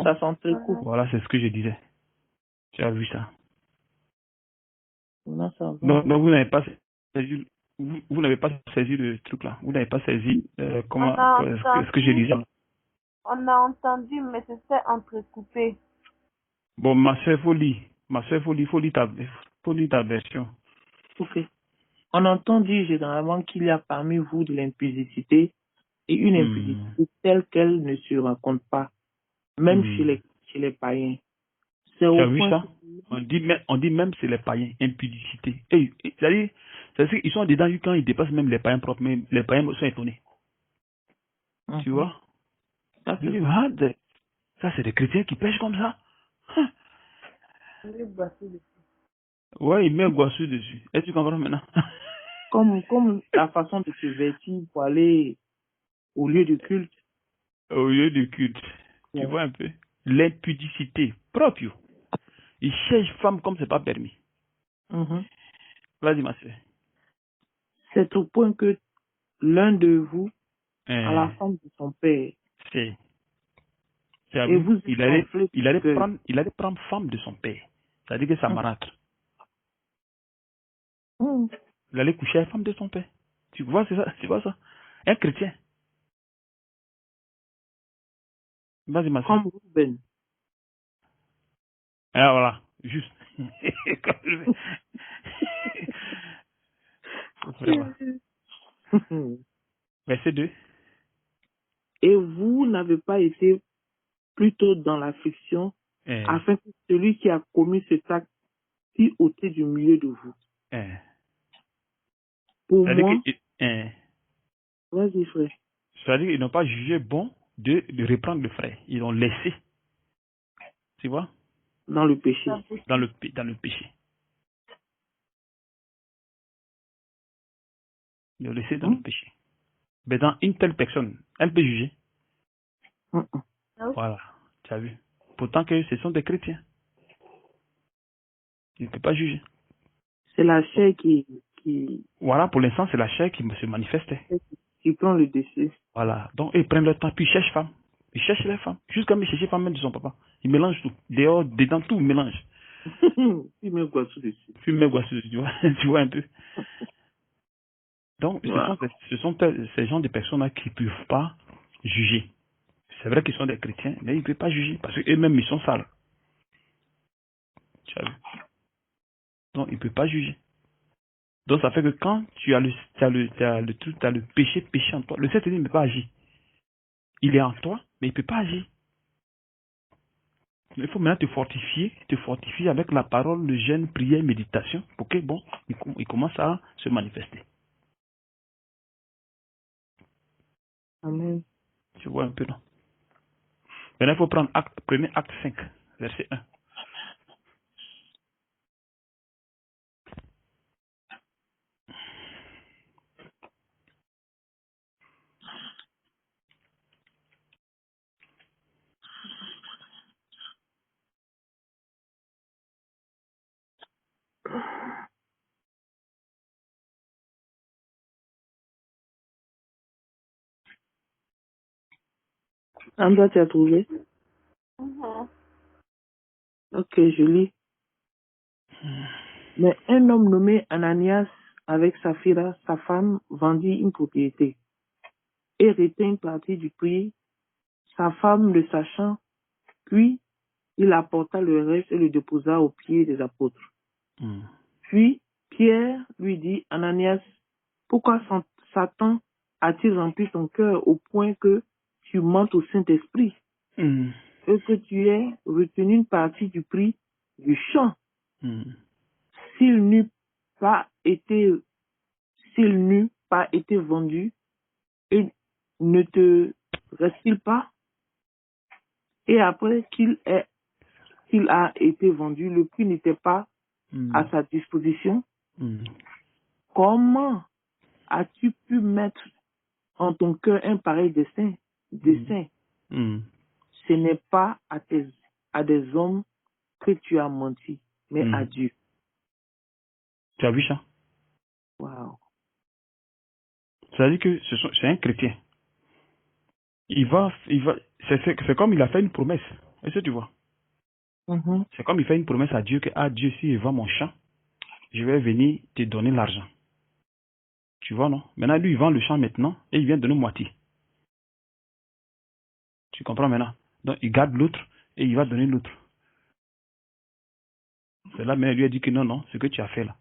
Speaker 2: Ça s'entrecoupe.
Speaker 1: voilà, c'est ce que je disais. Tu as vu ça.
Speaker 2: Non, ça va.
Speaker 1: Donc vous n'avez pas saisi, vous n'avez pas saisi le truc là. Vous n'avez pas saisi comment ce que je disais.
Speaker 3: On a entendu, mais c'était entrecoupé.
Speaker 1: Bon, ma soeur, faut lire. Ma soeur, faut lire ta version.
Speaker 2: Ok. On entend dire généralement qu'il y a parmi vous de l'impudicité et une impudicité telle qu'elle ne se raconte pas, même chez les païens. C'est
Speaker 1: Tu
Speaker 2: au
Speaker 1: as vu
Speaker 2: point
Speaker 1: ça? On dit même c'est les païens, impudicité. C'est-à-dire, ils sont dedans quand ils dépassent même les païens propres, mais les païens sont étonnés. Tu vois?
Speaker 2: Ça,
Speaker 1: ça c'est des chrétiens qui pêchent comme ça. Ouais, ils mettent Guassou dessus. Est-ce que tu comprends maintenant?
Speaker 2: comme la façon de se vêtir pour aller au lieu de culte.
Speaker 1: au lieu de culte. Tu vois un peu? L'impudicité propre. Il cherche femme comme c'est pas permis. Vas-y, ma soeur.
Speaker 2: C'est au point que l'un de vous a la femme de son père.
Speaker 1: Et
Speaker 2: vous
Speaker 1: il allait prendre femme de son père. C'est-à-dire que ça marâtre. Il allait coucher avec la femme de son père. Tu vois, c'est ça, tu vois ça? Un chrétien. Vas-y, ma soeur.
Speaker 2: Comme Ruben.
Speaker 1: Ah, voilà, juste. Vraiment. Verset 2.
Speaker 2: Et vous n'avez pas été plutôt dans l'affliction, afin que celui qui a commis cet acte fût ôté du milieu de vous. Pour moi, vas-y frère.
Speaker 1: C'est-à-dire qu'ils n'ont pas jugé bon de reprendre le frère. Ils l'ont laissé. Tu vois?
Speaker 2: Dans le péché.
Speaker 1: Dans le péché. Ils l'ont laissé dans le péché. Mais dans une telle personne, elle peut juger. Voilà, tu as vu. Pourtant que ce sont des chrétiens. Il ne peut pas juger.
Speaker 2: C'est la chair qui...
Speaker 1: Voilà, pour l'instant, c'est la chair qui se manifestait.
Speaker 2: Qui prend le dessus.
Speaker 1: Voilà. Donc, ils prennent le temps, puis ils cherchent femme. Ils cherchent les femmes. Juste comme ils cherchaient femme même de son papa. Ils mélangent tout. Dehors, dedans, tout, ils mélangent.
Speaker 2: Ils mettent quoi dessus.
Speaker 1: Puis même quoi, tu vois, tu vois un peu. Donc, ce sont ces gens de personnes-là qui ne peuvent pas juger. C'est vrai qu'ils sont des chrétiens, mais ils ne peuvent pas juger parce qu'eux-mêmes, ils sont sales. Tu as vu? Donc, ils ne peuvent pas juger. Donc, ça fait que quand tu as le péché en toi, le Saint-Esprit ne peut pas agir. Il est en toi, mais il ne peut pas agir. Il faut maintenant te fortifier avec la parole, le jeûne, prière, méditation, pour que, bon, il commence à se manifester.
Speaker 2: Amen.
Speaker 1: Tu vois un peu, non? Maintenant, il faut prendre prenez acte 5, verset 1.
Speaker 2: Andra, tu as trouvé? Ok, je lis. Mais un homme nommé Ananias, avec Saphira, sa femme, vendit une propriété et retint une partie du prix, sa femme le sachant, puis il apporta le reste et le déposa aux pieds des apôtres. Puis Pierre lui dit, Ananias, pourquoi Satan a-t-il rempli ton cœur au point que tu mentes au Saint-Esprit et que tu aies retenu une partie du prix du champ? S'il n'eût pas été vendu, et ne te reste-t-il pas? Et après qu'il a été vendu, le prix n'était pas à sa disposition. Comment as-tu pu mettre en ton cœur un pareil dessein? Ce n'est pas à des hommes que tu as menti, mais à Dieu.
Speaker 1: Tu as vu ça?
Speaker 2: Wow.
Speaker 1: C'est-à-dire que c'est un chrétien. C'est comme il a fait une promesse. Est-ce que tu vois? C'est comme il fait une promesse à Dieu que, Dieu, si il vend mon champ, je vais venir te donner l'argent. Tu vois, non? Maintenant, lui, il vend le champ maintenant et il vient donner moitié. Tu comprends maintenant? Donc, il garde l'autre et il va donner l'autre. C'est là, mais elle lui a dit que non, ce que tu as fait là,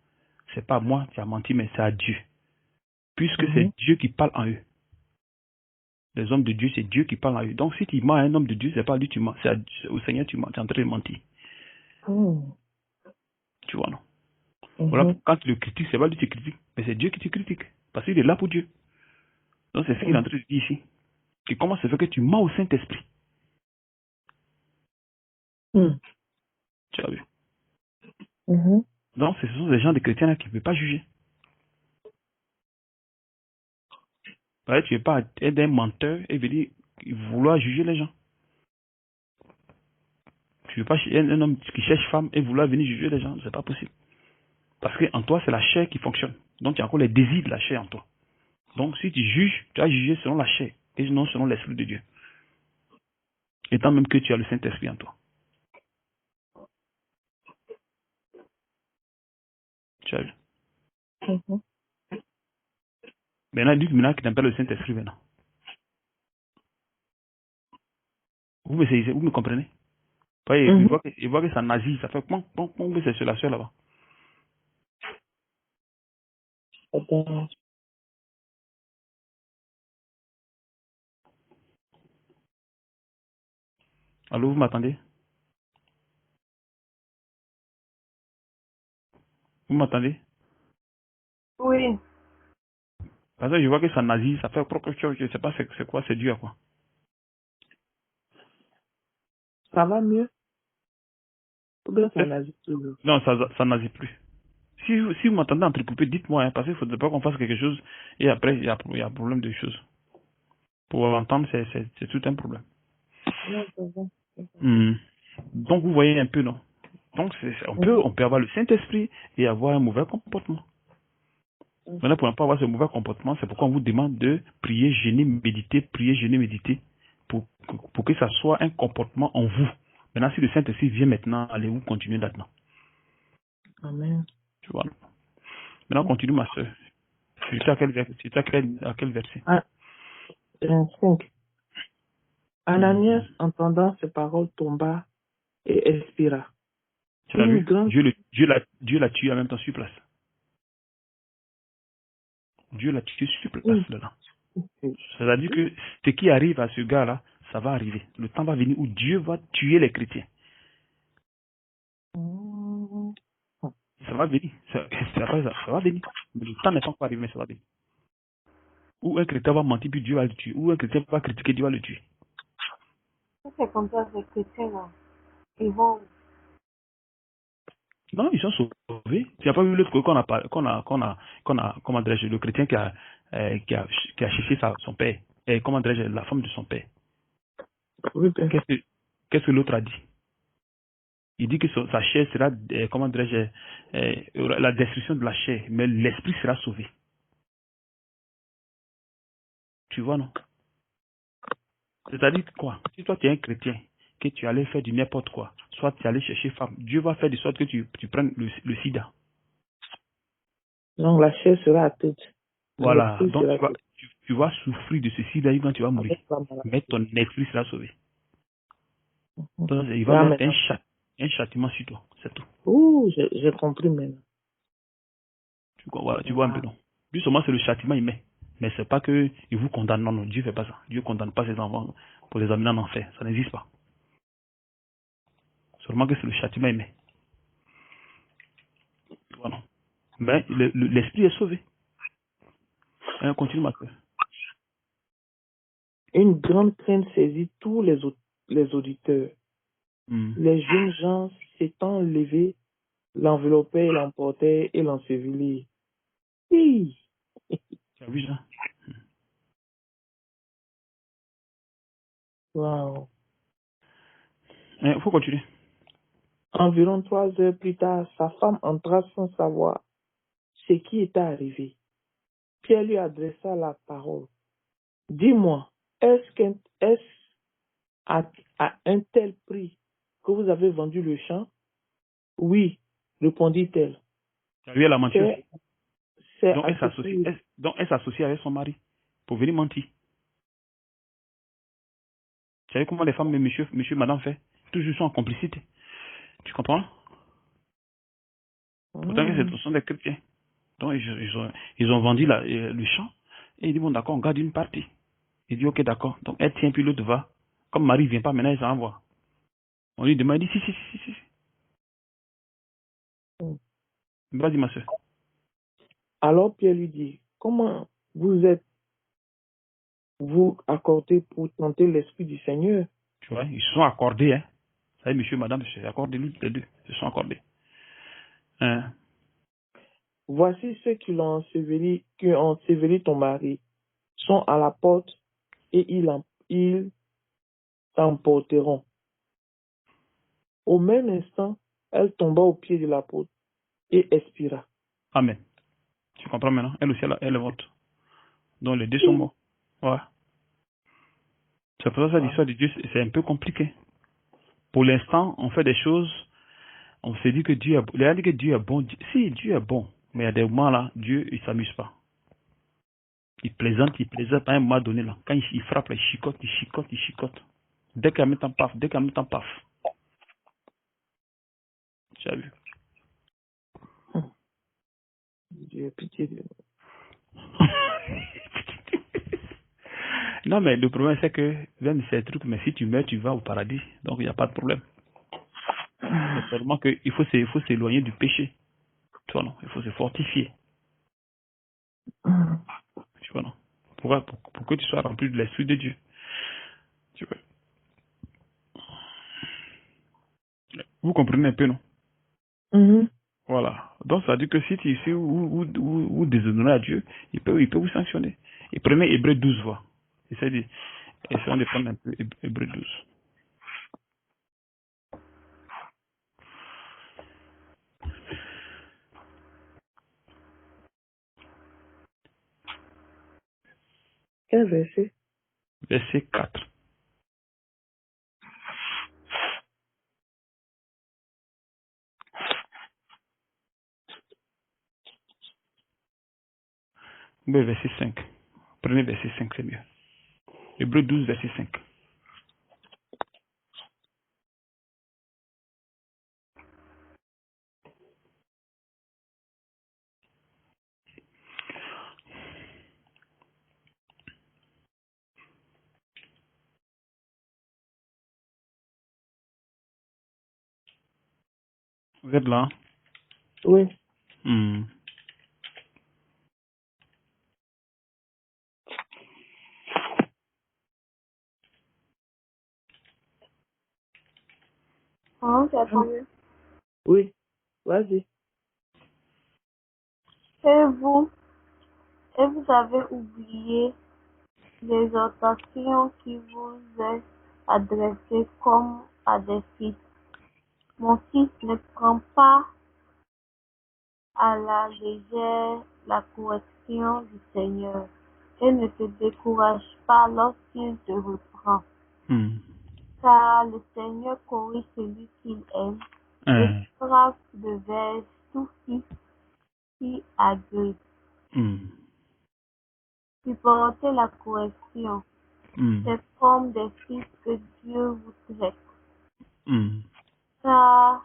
Speaker 1: c'est pas moi qui a menti, mais c'est à Dieu. Puisque c'est Dieu qui parle en eux. Les hommes de Dieu, c'est Dieu qui parle en eux. Donc, si tu mens à un homme de Dieu, c'est pas lui tu mens, c'est au Seigneur tu mens, tu es en train de mentir. Tu vois, non? Voilà, quand tu le critiques, c'est pas lui qui te critique, mais c'est Dieu qui te critique. Parce qu'il est là pour Dieu. Donc, c'est ce qu'il est en train de dire ici. Que comment ça fait que tu mens au Saint-Esprit? Tu as vu? Donc, ce sont des gens de chrétiens là qui ne peuvent pas juger. Ouais, tu n'es pas un menteur et venir vouloir juger les gens. Tu ne veux pas un homme qui cherche femme et vouloir venir juger les gens, c'est pas possible. Parce qu'en toi, c'est la chair qui fonctionne. Donc, il y a encore les désirs de la chair en toi. Donc, si tu juges, tu as jugé selon la chair et non selon l'Esprit de Dieu. Étant même que tu as le Saint-Esprit en toi. Tu as vu? Maintenant, dis-moi que tu n'aimes pas le Saint-Esprit maintenant. Vous me comprenez? Il voit que ça nazi, ça fait pom, pom, pom, c'est sur la chair là-bas. Allô, vous m'attendez? Vous m'attendez?
Speaker 3: Oui.
Speaker 1: Parce que je vois que ça nazi, ça fait propre chose, je ne sais pas c'est quoi, c'est dû à quoi.
Speaker 2: Ça va mieux? Ou bien ça nazi toujours?
Speaker 1: Non, ça nazi plus. Si vous m'entendez entrecoupé, dites-moi, hein, parce qu'il ne faudrait pas qu'on fasse quelque chose et après, il y a un problème de choses. Pour entendre, c'est tout un problème. Donc, vous voyez un peu, non? Donc, on peut avoir le Saint-Esprit et avoir un mauvais comportement. Maintenant, pour ne pas avoir ce mauvais comportement, c'est pourquoi on vous demande de prier, jeûner, méditer, prier, jeûner, méditer, pour que ça soit un comportement en vous. Maintenant, si le Saint-Esprit vient maintenant, allez-vous continuer là-dedans.
Speaker 2: Amen.
Speaker 1: Tu vois? Maintenant, continue, ma soeur. Tu es à quel verset?
Speaker 2: 5. Ananias, entendant ces paroles, tomba et expira.
Speaker 1: Tu as vu? Dieu l'a tué en même temps sur place. Dieu l'a tué sur place là. C'est-à-dire que ce qui arrive à ce gars-là, ça va arriver. Le temps va venir où Dieu va tuer les chrétiens. Ça va venir. Ça va venir. Mais le temps n'est pas encore arrivé, mais ça va venir. Ou un chrétien va mentir, puis Dieu va le tuer. Ou un chrétien va critiquer, Dieu va le tuer.
Speaker 3: C'est comme ça, les chrétiens, là. Ils vont...
Speaker 1: Non, ils sont sauvés. Tu n'as pas vu l'autre comment dirais-je, le chrétien qui a cherché son père. Et comment dirais-je, la femme de son père.
Speaker 2: Oui,
Speaker 1: qu'est-ce que l'autre a dit? Il dit que sa chair sera, comment dirais-je, la destruction de la chair, mais l'esprit sera sauvé. Tu vois, non? C'est-à-dire quoi? Si toi tu es un chrétien, que tu allais faire du n'importe quoi, soit tu allais chercher femme, Dieu va faire de sorte que tu prennes le sida.
Speaker 2: Donc la chair sera atteinte.
Speaker 1: Voilà, donc tu vas souffrir de ce sida quand tu vas mourir. Mais ton esprit sera sauvé. Donc il va mettre un châtiment sur toi, c'est tout.
Speaker 2: J'ai compris maintenant.
Speaker 1: Tu vois un peu, non? Justement, c'est le châtiment il met. Mais c'est pas que il vous condamne. Non, Dieu ne fait pas ça. Dieu ne condamne pas ses enfants pour les amener en enfer. Ça n'existe pas. Seulement que c'est le châtiment il met. Voilà. Mais l'esprit est sauvé. Continue, ma soeur.
Speaker 2: Une grande crainte saisit tous les auditeurs. Les jeunes gens s'étant levés, l'enveloppaient, l'emportaient et l'ensevelisaient. Oui.
Speaker 1: Tu as vu ça?
Speaker 2: Wow.
Speaker 1: Il faut continuer.
Speaker 2: Environ 3 heures plus tard, sa femme entra sans savoir ce qui était arrivé. Pierre lui adressa la parole. Dis-moi, est-ce à un tel prix que vous avez vendu le champ? Oui, répondit-elle.
Speaker 1: Tu as vu, elle a menti.
Speaker 2: Donc
Speaker 1: elle s'associe avec son mari pour venir mentir. Tu savez comment les femmes, monsieur, madame fait? Toujours sont en complicité. Tu comprends? Pourtant que ce sont des chrétiens. Donc ils ont vendu le champ et ils disent bon d'accord, on garde une partie. Il dit ok d'accord. Donc elle tient puis l'autre va. Comme Marie ne vient pas maintenant, elle s'envoie. On lui demande, il dit si. Vas-y ma soeur.
Speaker 2: Alors Pierre lui dit, comment vous accordez pour tenter l'Esprit du Seigneur?
Speaker 1: Tu vois, ils se sont accordés, hein. Vous savez, monsieur, madame, ils se sont accordés, les deux. Ils se sont accordés. Hein?
Speaker 2: Voici ceux qui ont enseveli ton mari, sont à la porte et ils t'emporteront. Au même instant, elle tomba aux pieds de l'apôtre et expira.
Speaker 1: Amen. Tu comprends maintenant? Elle aussi, elle est morte. Donc les deux sont morts. Ouais. C'est pour ça que l'histoire de Dieu, c'est un peu compliqué. Pour l'instant, on fait des choses, on se dit que Dieu est bon. Il a dit que Dieu est bon. Si, Dieu est bon. Mais il y a des moments là, Dieu, il ne s'amuse pas. Il plaisante à un moment donné là. Quand il frappe, il chicote. Dès qu'elle met en paf. Tu as vu?
Speaker 2: Dieu a pitié de nous.
Speaker 1: Non, mais le problème, c'est que même ces trucs, mais si tu meurs, tu vas au paradis. Donc, il n'y a pas de problème. C'est seulement qu'il faut s'éloigner du péché. Tu vois, non? Il faut se fortifier. Tu vois, non? Pour que tu sois rempli de l'Esprit de Dieu. Tu vois? Vous comprenez un peu, non? Voilà. Donc, ça veut dire que si tu ici ou déshonorez à Dieu, il peut vous sanctionner. Et prenez Hébreu 12, voix. Essayons de prendre un peu Hébreu 12.
Speaker 2: Quel verset?
Speaker 1: Verset 4. Oui, verset 5. Prenez verset 5, c'est mieux. Hébreu 12, verset 5. Vous êtes là?
Speaker 2: Oui.
Speaker 3: J'attends.
Speaker 2: Oui. Vas-y.
Speaker 3: Et vous avez oublié l'exhortation qui vous est adressée comme à des fils. Mon fils, ne prends pas à la légère la correction du Seigneur et ne te décourage pas lorsqu'il te reprend. Car le Seigneur corrige celui qu'il aime et frappe de verge tout fils qui agrée. Supportez la correction. C'est comme des fils que Dieu vous traite. Car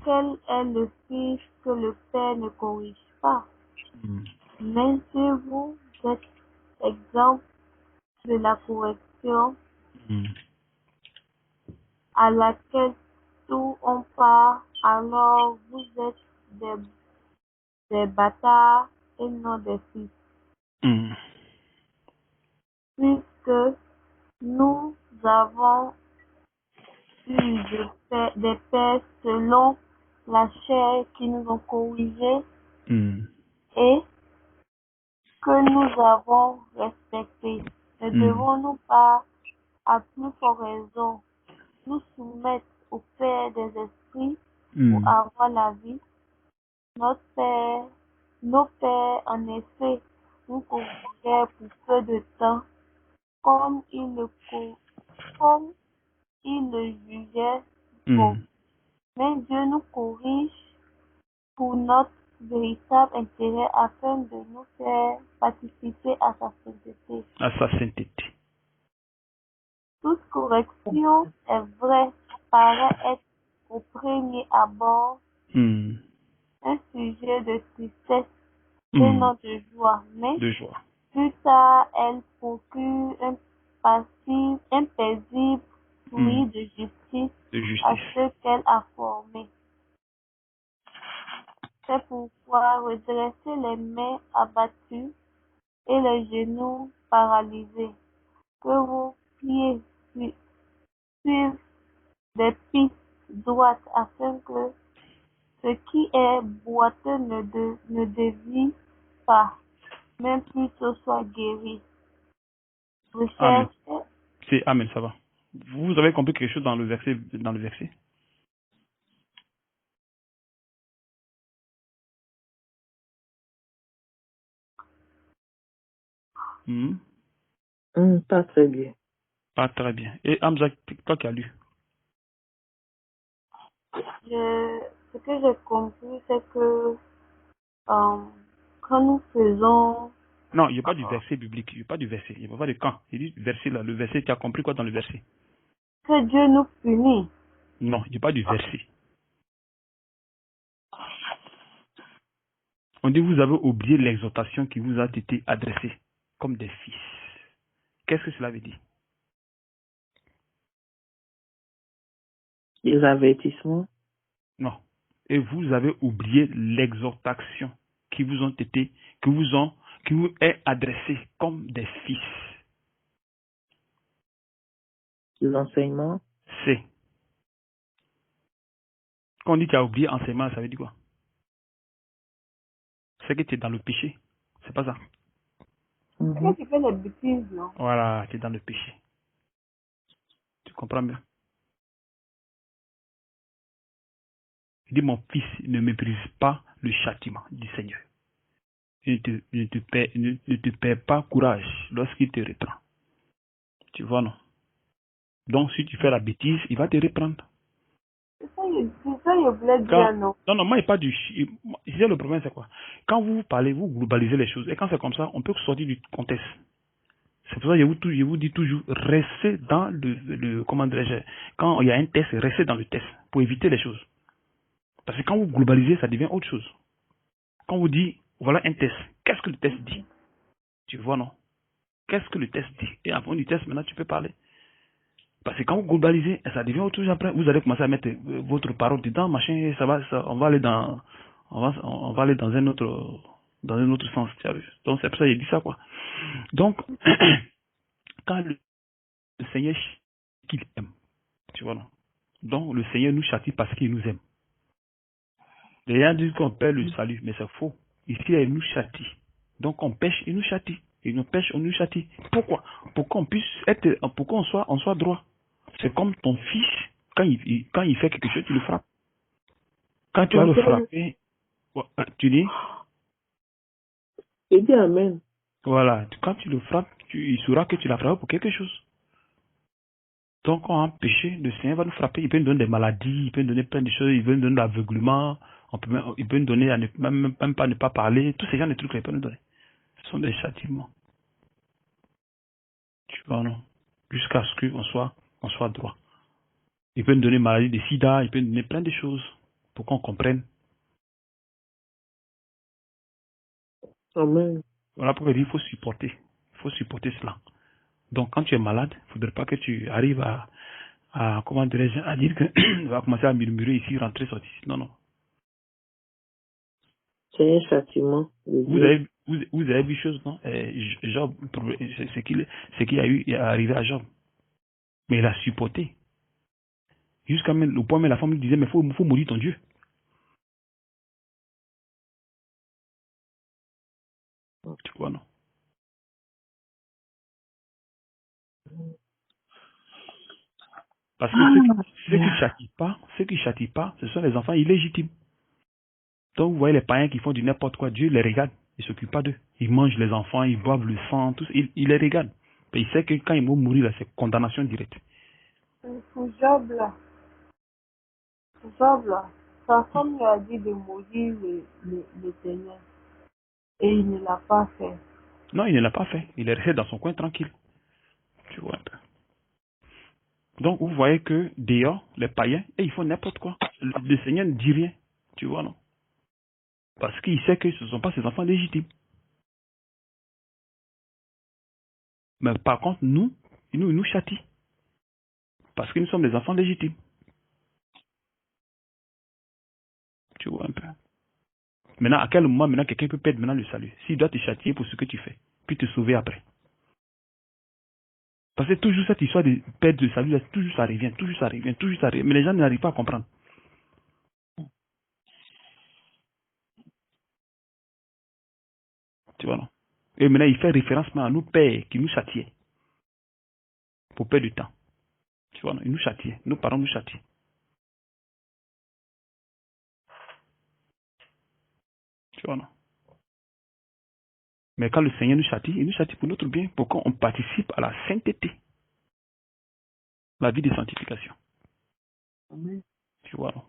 Speaker 3: quel est le fils que le Père ne corrige pas? Mais si vous êtes exemple de la correction à laquelle tout on part, alors vous êtes des bâtards et non des fils. Puisque nous avons eu des pères selon la chair qui nous ont corrigés et que nous avons respectés. Ne devons-nous pas, à plus forte raison, nous soumettre au Père des esprits pour avoir la vie? Nos pères, en effet, nous corrigèrent pour peu de temps, comme ils le jugeaient bon. Mais Dieu nous corrige pour notre véritable intérêt afin de nous faire participer à sa sainteté. Toute correction est vraie, paraît être au premier abord un sujet de tristesse et non de joie, mais plus tard elle procure un paisible fruit de justice à ceux qu'elle a formés. C'est pourquoi redressez les mains abattues et les genoux paralysés, que vos pieds suivent des pistes droites afin que ce qui est boiteux ne dévie pas, mais plutôt soit guéri.
Speaker 1: C'est Amen, ça va. Vous avez compris quelque chose dans le verset, dans le verset?
Speaker 2: Pas très bien.
Speaker 1: Pas très bien. Et Hamza, toi qui as lu?
Speaker 3: Ce que j'ai compris, c'est que quand nous faisons
Speaker 1: Non, il n'y a pas du verset biblique. Il n'y a pas du verset. Il n'y a pas de quand. Il dit verset là. Le verset, tu as compris quoi dans le verset?
Speaker 3: que Dieu nous punit.
Speaker 1: Non, il n'y a pas du verset. On dit vous avez oublié l'exhortation qui vous a été adressée comme des fils. Qu'est-ce que cela veut dire?
Speaker 2: Les avertissements.
Speaker 1: Non. Et vous avez oublié l'exhortation qui vous ont été, qui vous est adressée comme des fils.
Speaker 2: Les enseignements.
Speaker 1: C'est. Quand on dit que tu as oublié enseignement, ça veut dire quoi? C'est que tu es dans le péché. C'est pas ça.
Speaker 3: C'est que tu fais des bêtises, non?
Speaker 1: Voilà, tu es dans le péché. Tu comprends bien? Il dit, mon fils, ne méprise pas le châtiment du Seigneur. Ne te perds pas courage lorsqu'il te reprend. Tu vois, non? Donc, si tu fais la bêtise, il va te reprendre.
Speaker 3: C'est ça, je voulais dire, non?
Speaker 1: Non, moi, il n'y a pas du... Le problème, c'est quoi? Quand vous parlez, vous globalisez les choses. Et quand c'est comme ça, on peut sortir du contexte. C'est pour ça que je vous dis toujours, restez dans comment dirais-je, quand il y a un test, restez dans le test pour éviter les choses. Parce que quand vous globalisez, ça devient autre chose. Quand vous dites, voilà un test, qu'est-ce que le test dit? Tu vois, non? Qu'est-ce que le test dit? Et avant du test, maintenant, tu peux parler. Parce que quand vous globalisez, ça devient autre chose après. Vous allez commencer à mettre votre parole dedans, machin, on va aller dans, on va aller dans un autre sens, tu as vu. Donc, c'est pour ça qu'il dit ça, quoi. Donc, quand le Seigneur qu'il aime, tu vois, non? Donc, le Seigneur nous châtie parce qu'il nous aime. Les gens disent qu'on perd le salut, mais c'est faux. Ici, il nous châtie. Donc, on pêche, il nous châtie. Il nous pêche, on nous châtie. Pourquoi? Pour qu'on puisse être, pour qu'on soit droit. C'est comme ton fils, quand il fait quelque chose, tu le frappes. Quand tu vas le frapper, tu dis?
Speaker 2: Et dis Amen.
Speaker 1: Voilà, quand tu le frappes, il saura que tu l'as frappé pour quelque chose. Donc, quand on a péché, le Seigneur va nous frapper. Il peut nous donner des maladies, il peut nous donner plein de choses, il peut nous donner de l'aveuglement, il peut nous donner à même pas ne pas parler. Tous ces gens de trucs, il peut nous donner. Ce sont des châtiments. Tu vois, non? Jusqu'à ce qu'on soit droit. Il peut nous donner maladie de sida, il peut nous donner plein de choses pour qu'on comprenne.
Speaker 2: Amen.
Speaker 1: Voilà pourquoi il faut supporter. Il faut supporter cela. Donc, quand tu es malade, il ne faudrait pas que tu arrives comment dirais-je, à dire que tu vas commencer à murmurer ici, rentrer, sortir. Non, non.
Speaker 2: C'est un châtiment.
Speaker 1: Vous avez vu chose, non? Job, c'est qu'il est arrivé à Job. Mais il a supporté. Jusqu'à même le point où la femme lui disait, mais il faut mourir ton Dieu. Tu vois, non? Parce que ceux qui châtient pas, ce sont les enfants illégitimes. Donc, vous voyez les païens qui font du n'importe quoi, Dieu les regarde. Il ne s'occupe pas d'eux. Ils mangent les enfants, ils boivent le sang, tout, il les regarde. Mais il sait que quand ils vont mourir, là, c'est condamnation directe.
Speaker 3: Pour Job, là, sa femme lui a dit de mourir l'Éternel. Et il ne l'a pas fait.
Speaker 1: Non, il ne l'a pas fait. Il est resté dans son coin tranquille. Tu vois un peu. Donc, vous voyez que dehors, les païens, ils font n'importe quoi. Le Seigneur ne dit rien. Tu vois, non? Parce qu'il sait que ce ne sont pas ses enfants légitimes. Mais par contre, il nous châtie. Parce que nous sommes des enfants légitimes. Tu vois un peu. Maintenant, à quel moment, maintenant, quelqu'un peut perdre maintenant le salut? S'il doit te châtier pour ce que tu fais, puis te sauver après. Parce que toujours cette histoire de perdre le salut, toujours ça revient, toujours ça revient, toujours ça revient. Mais les gens n'arrivent pas à comprendre. Tu vois, non? Et maintenant, il fait référence à nos pères qui nous châtiaient. pour perdre du temps. Tu vois, non? Ils nous châtiaient. Nos parents nous châtiaient. Tu vois, non? Mais quand le Seigneur nous châtie, il nous châtie pour notre bien, pour qu'on participe à la sainteté, la vie de sanctification.
Speaker 2: Amen.
Speaker 1: Tu vois, non?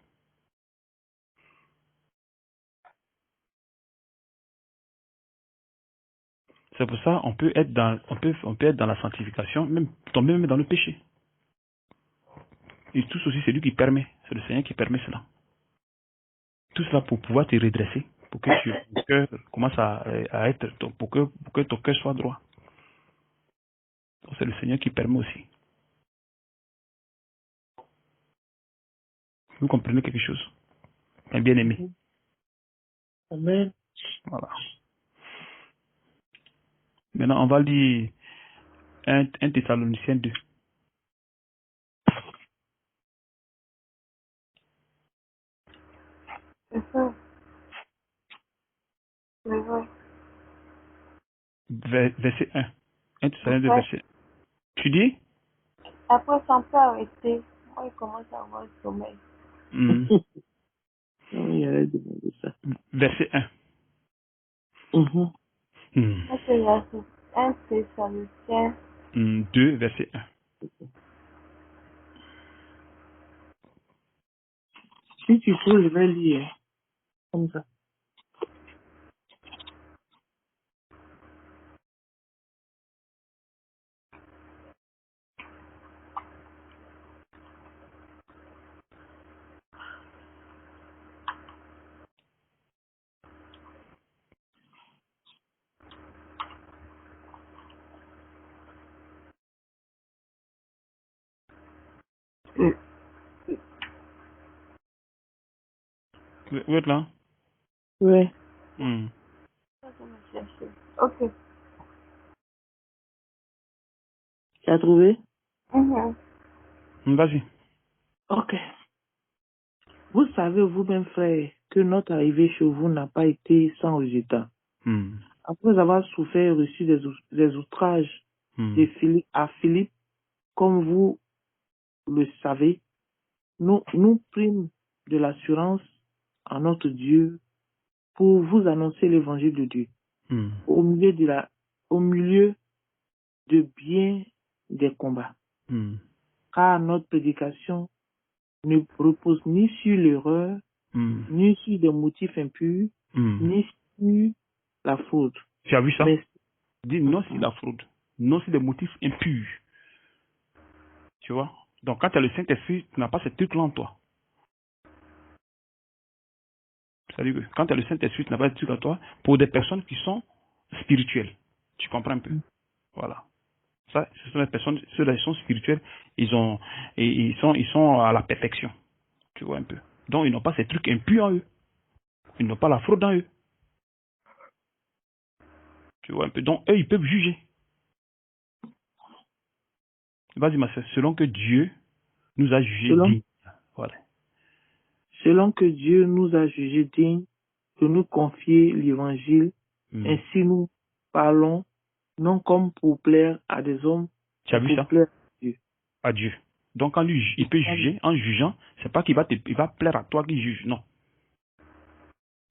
Speaker 1: C'est pour ça on peut être dans la sanctification, même tomber même dans le péché. Et tout ceci, c'est lui qui permet. C'est le Seigneur qui permet cela. Tout cela pour pouvoir te redresser, pour que ton cœur commence à être, pour que ton cœur soit droit. Donc c'est le Seigneur qui permet aussi. Vous comprenez quelque chose? Un bien-aimé.
Speaker 2: Amen.
Speaker 1: Voilà. Maintenant, on va lire 1 Thessaloniciens 2.
Speaker 3: C'est ça. C'est vrai.
Speaker 1: Verset 1. 1 Thessaloniciens 2, verset 1. Tu dis?
Speaker 3: Après, ça peut arrêter. Moi, il commence à avoir le sommeil.
Speaker 2: Non, il allait demander ça.
Speaker 1: Verset 1.
Speaker 3: Ça, c'est verset 1 Thessaloniciens.
Speaker 1: 2, verset 1.
Speaker 2: Si tu peux, je vais lire. Comme ça.
Speaker 1: Vous êtes là?
Speaker 2: Ouais.
Speaker 3: Ça, je me chercher. Ok.
Speaker 2: Tu as trouvé?
Speaker 1: Vas-y.
Speaker 2: Ok. Vous savez vous-même, frère, que notre arrivée chez vous n'a pas été sans résultat. Après avoir souffert et reçu des outrages à Philippe, comme vous le savez, nous prîmes de l'assurance en notre Dieu pour vous annoncer l'évangile de Dieu au milieu de bien des combats. Car notre prédication ne repose ni sur l'erreur, ni sur des motifs impurs, ni sur la fraude.
Speaker 1: Tu as vu ça?
Speaker 2: Mais
Speaker 1: Dis non sur la fraude, non sur des motifs impurs. Tu vois? Donc quand tu as le Saint-Esprit, tu n'as pas ce truc-là en toi. C'est-à-dire que quand tu as le Saint-Esprit, tu n'as pas ce truc en toi pour des personnes qui sont spirituelles. Tu comprends un peu? Voilà. Ça, ce sont les personnes, ceux-là, ils sont spirituels, ils sont à la perfection. Tu vois un peu? Donc ils n'ont pas ces trucs impurs en eux. Ils n'ont pas la fraude en eux. Tu vois un peu? Donc eux, ils peuvent juger. Vas-y, ma soeur, selon que Dieu nous a jugés dignes. Voilà.
Speaker 2: Selon que Dieu nous a jugés dignes de nous confier l'évangile, ainsi nous parlons, non comme pour plaire à des hommes,
Speaker 1: tu as vu
Speaker 2: pour
Speaker 1: ça?
Speaker 2: plaire à Dieu.
Speaker 1: À Dieu. Donc quand lui, il peut juger, en jugeant, c'est pas qu'il va plaire à toi qui juge, non.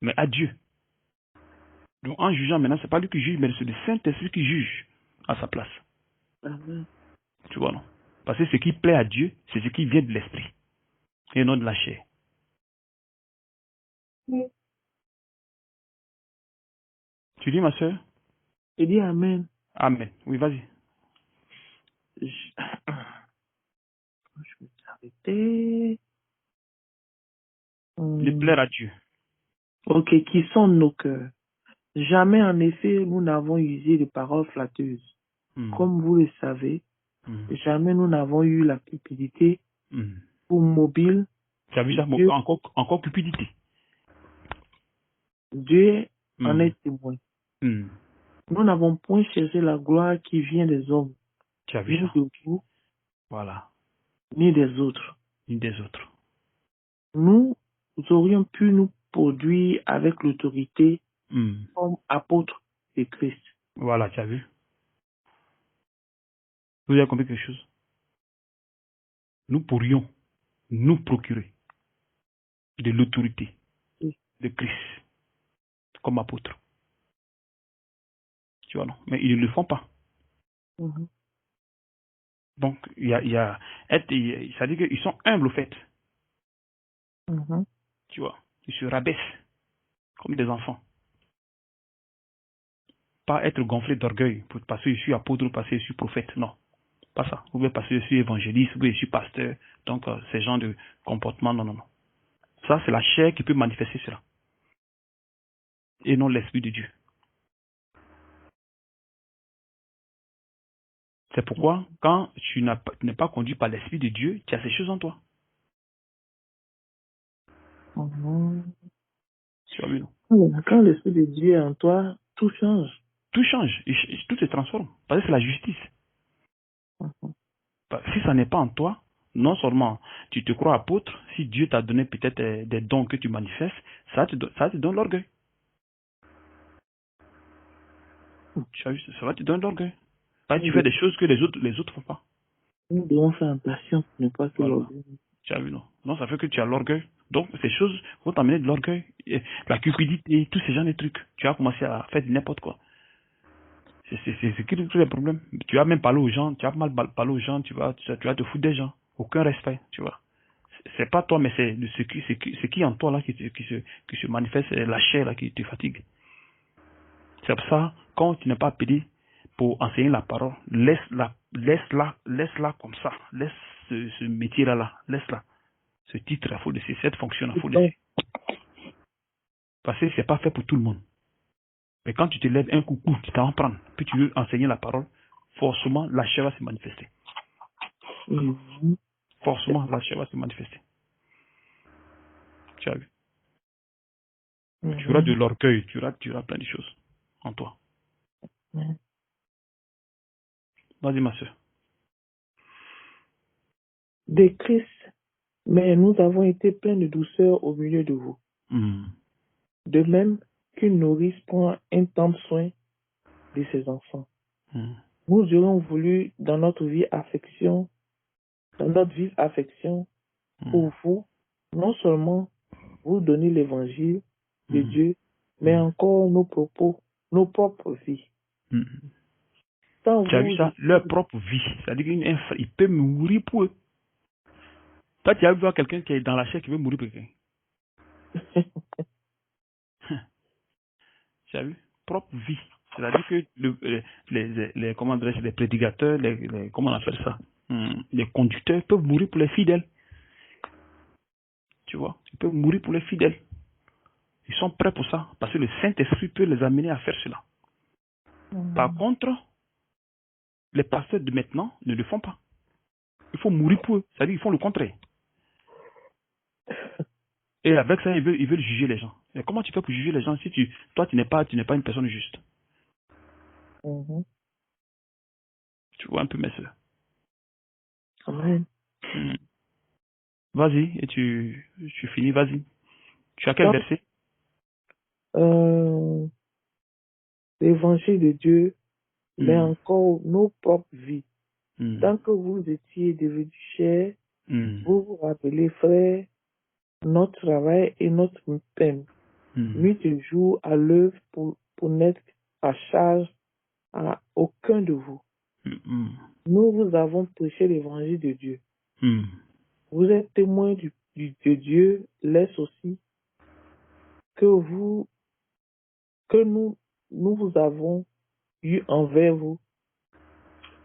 Speaker 1: Mais à Dieu. Donc en jugeant maintenant, c'est pas lui qui juge, mais c'est le Saint-Esprit qui juge à sa place.
Speaker 2: Amen.
Speaker 1: Tu vois, non? Parce que ce qui plaît à Dieu, c'est ce qui vient de l'esprit et non de la chair.
Speaker 3: Oui.
Speaker 1: Tu dis, ma soeur?
Speaker 2: Je dis Amen.
Speaker 1: Amen. Oui, vas-y.
Speaker 2: Je vais t'arrêter.
Speaker 1: De plaire à Dieu.
Speaker 2: Ok, qui sont nos cœurs. Jamais en effet nous n'avons usé de paroles flatteuses. Comme vous le savez, jamais nous n'avons eu la cupidité ou mobile.
Speaker 1: Tu as vu ça? Encore cupidité.
Speaker 2: Dieu en est témoin. Nous n'avons point cherché la gloire qui vient des hommes,
Speaker 1: Tu as vu
Speaker 2: ni
Speaker 1: ça?
Speaker 2: de vous,
Speaker 1: Voilà.
Speaker 2: ni des autres.
Speaker 1: Ni des autres.
Speaker 2: Nous aurions pu nous produire avec l'autorité comme apôtres de Christ.
Speaker 1: Voilà, tu as vu? Vous avez compris quelque chose? nous pourrions nous procurer de l'autorité de Christ comme apôtre. Tu vois, non? Mais ils ne le font pas. Donc, ça dit qu'ils sont humbles au fait. Tu vois, ils se rabaissent comme des enfants. Pas être gonflé d'orgueil parce que je suis apôtre ou parce que je suis prophète. Non, pas ça. Ou bien parce que je suis évangéliste ou bien je suis pasteur. Donc, ces genres de comportement, non. Ça, c'est la chair qui peut manifester cela. Et non l'Esprit de Dieu. C'est pourquoi, quand tu n'es pas conduit par l'Esprit de Dieu, tu as ces choses en toi. Tu as vu, non?
Speaker 2: Quand l'Esprit de Dieu est en toi, tout change.
Speaker 1: Tout change, tout se transforme. Parce que c'est la justice. Si ça n'est pas en toi, non seulement tu te crois apôtre, si Dieu t'a donné peut-être des dons que tu manifestes, ça te donne l'orgueil. Ça va te donner l'orgueil. Tu fais des choses que les autres font pas.
Speaker 2: Nous devons faire attention pour ne pas que l'orgueil.
Speaker 1: Tu as vu, non? Non, ça fait que tu as l'orgueil. Donc, ces choses vont t'amener de l'orgueil. La cupidité, tous ces genres de trucs. Tu vas commencer à faire n'importe quoi. C'est qui tous les problèmes. Tu vas même parler aux gens, tu vas mal parler aux gens, tu vas te foutre des gens. Aucun respect, tu vois. C'est pas toi, mais c'est ce qui est en toi là qui se manifeste, c'est la chair là qui te fatigue. C'est pour ça, quand tu n'es pas appelé pour enseigner la parole, laisse-la comme ça. Laisse ce métier-là, laisse-la. Ce titre, il faut laisser. Cette fonction, il faut laisser. Parce que c'est pas fait pour tout le monde. Mais quand tu te lèves un coucou, tu t'en prends, puis tu veux enseigner la parole, forcément, la chair va se manifester. Forcément, la chair va se manifester. Tu as vu? Tu auras de l'orgueil, tu auras plein de choses en toi. Vas-y, ma soeur.
Speaker 2: De Christ, mais nous avons été pleins de douceur au milieu de vous. De même qu'une nourrice prend un tendre soin de ses enfants. Nous aurions voulu, dans notre vive affection, pour vous, non seulement vous donner l'évangile de Dieu, mais encore nos propres vies.
Speaker 1: Tu as vu ça? Leur propre vie. C'est-à-dire qu'il peut mourir pour eux. Toi, tu as vu quelqu'un qui est dans la chair qui veut mourir pour quelqu'un. Tu as vu? Propre vie. C'est-à-dire que les prédicateurs, comment on appelle ça? Les conducteurs peuvent mourir pour les fidèles. Tu vois? Ils peuvent mourir pour les fidèles. Ils sont prêts pour ça. Parce que le Saint-Esprit peut les amener à faire cela. Par contre, les pasteurs de maintenant ne le font pas. Il faut mourir pour eux. C'est-à-dire qu'ils font le contraire. Et avec ça, ils veulent juger les gens. Et comment tu fais pour juger les gens si toi, tu n'es pas une personne juste? Tu vois un peu mes soeurs.
Speaker 2: Amen.
Speaker 1: Vas-y, et tu finis, vas-y. Tu as quel verset?
Speaker 2: L'évangile de Dieu, mais encore nos propres vies. Tant que vous étiez devenus chers, vous vous rappelez, frères, notre travail et notre peine, nuit et jour à l'œuvre pour n'être à charge à aucun de vous. Nous vous avons prêché l'évangile de Dieu. Vous êtes témoins de Dieu, laisse aussi que nous vous avons eu envers vous,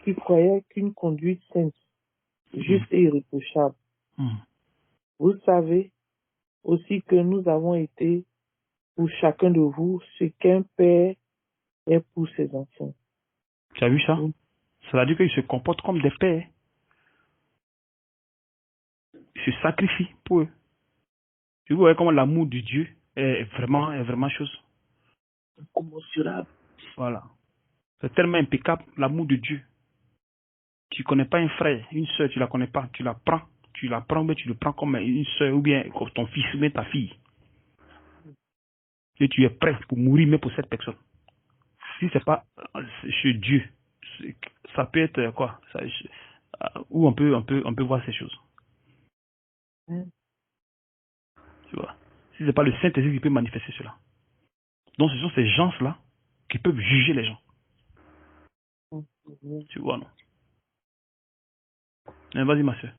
Speaker 2: qui croyez qu'une conduite sainte, juste et irréprochable. Vous savez aussi que nous avons été pour chacun de vous ce qu'un père est pour ses enfants.
Speaker 1: Tu as vu ça? Ça veut dire qu'ils se comportent comme des pères. Ils se sacrifient pour eux. Tu vois comment l'amour de Dieu est vraiment chose.
Speaker 2: Incommensurable.
Speaker 1: Voilà. C'est tellement impeccable, l'amour de Dieu. Tu ne connais pas un frère, une soeur, tu ne la connais pas. Tu la prends, mais tu le prends comme une soeur ou bien comme ton fils ou bien ta fille. Et tu es prêt pour mourir même pour cette personne. Si c'est pas chez Dieu, ça peut être quoi? Où on peut voir ces choses. Tu vois. Si c'est pas le Saint-Esprit qui peut manifester cela. Donc ce sont ces gens-là qui peuvent juger les gens. Tu vois, non? Vas-y, ma soeur.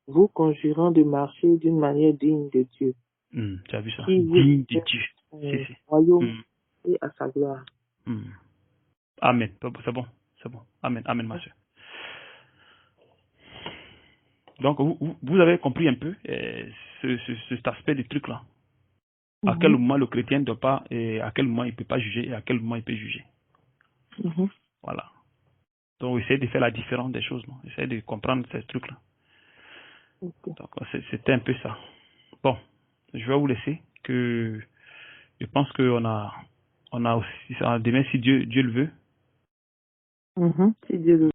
Speaker 2: Vous conjurant de marcher d'une manière digne de Dieu.
Speaker 1: Tu as vu ça? Digne de Dieu.
Speaker 2: Royaume et à sa gloire.
Speaker 1: Amen. C'est bon. Amen, ma soeur. Donc, vous avez compris un peu cet aspect du truc-là. À quel moment le chrétien ne doit pas, et à quel moment il ne peut pas juger, et à quel moment il peut juger. Voilà. Donc, essayez de faire la différence des choses. Essayez de comprendre ces trucs-là. Donc, c'était un peu ça. Bon, je vais vous laisser. Je pense qu'on a aussi ça demain, si Dieu le veut.
Speaker 2: Si Dieu le veut.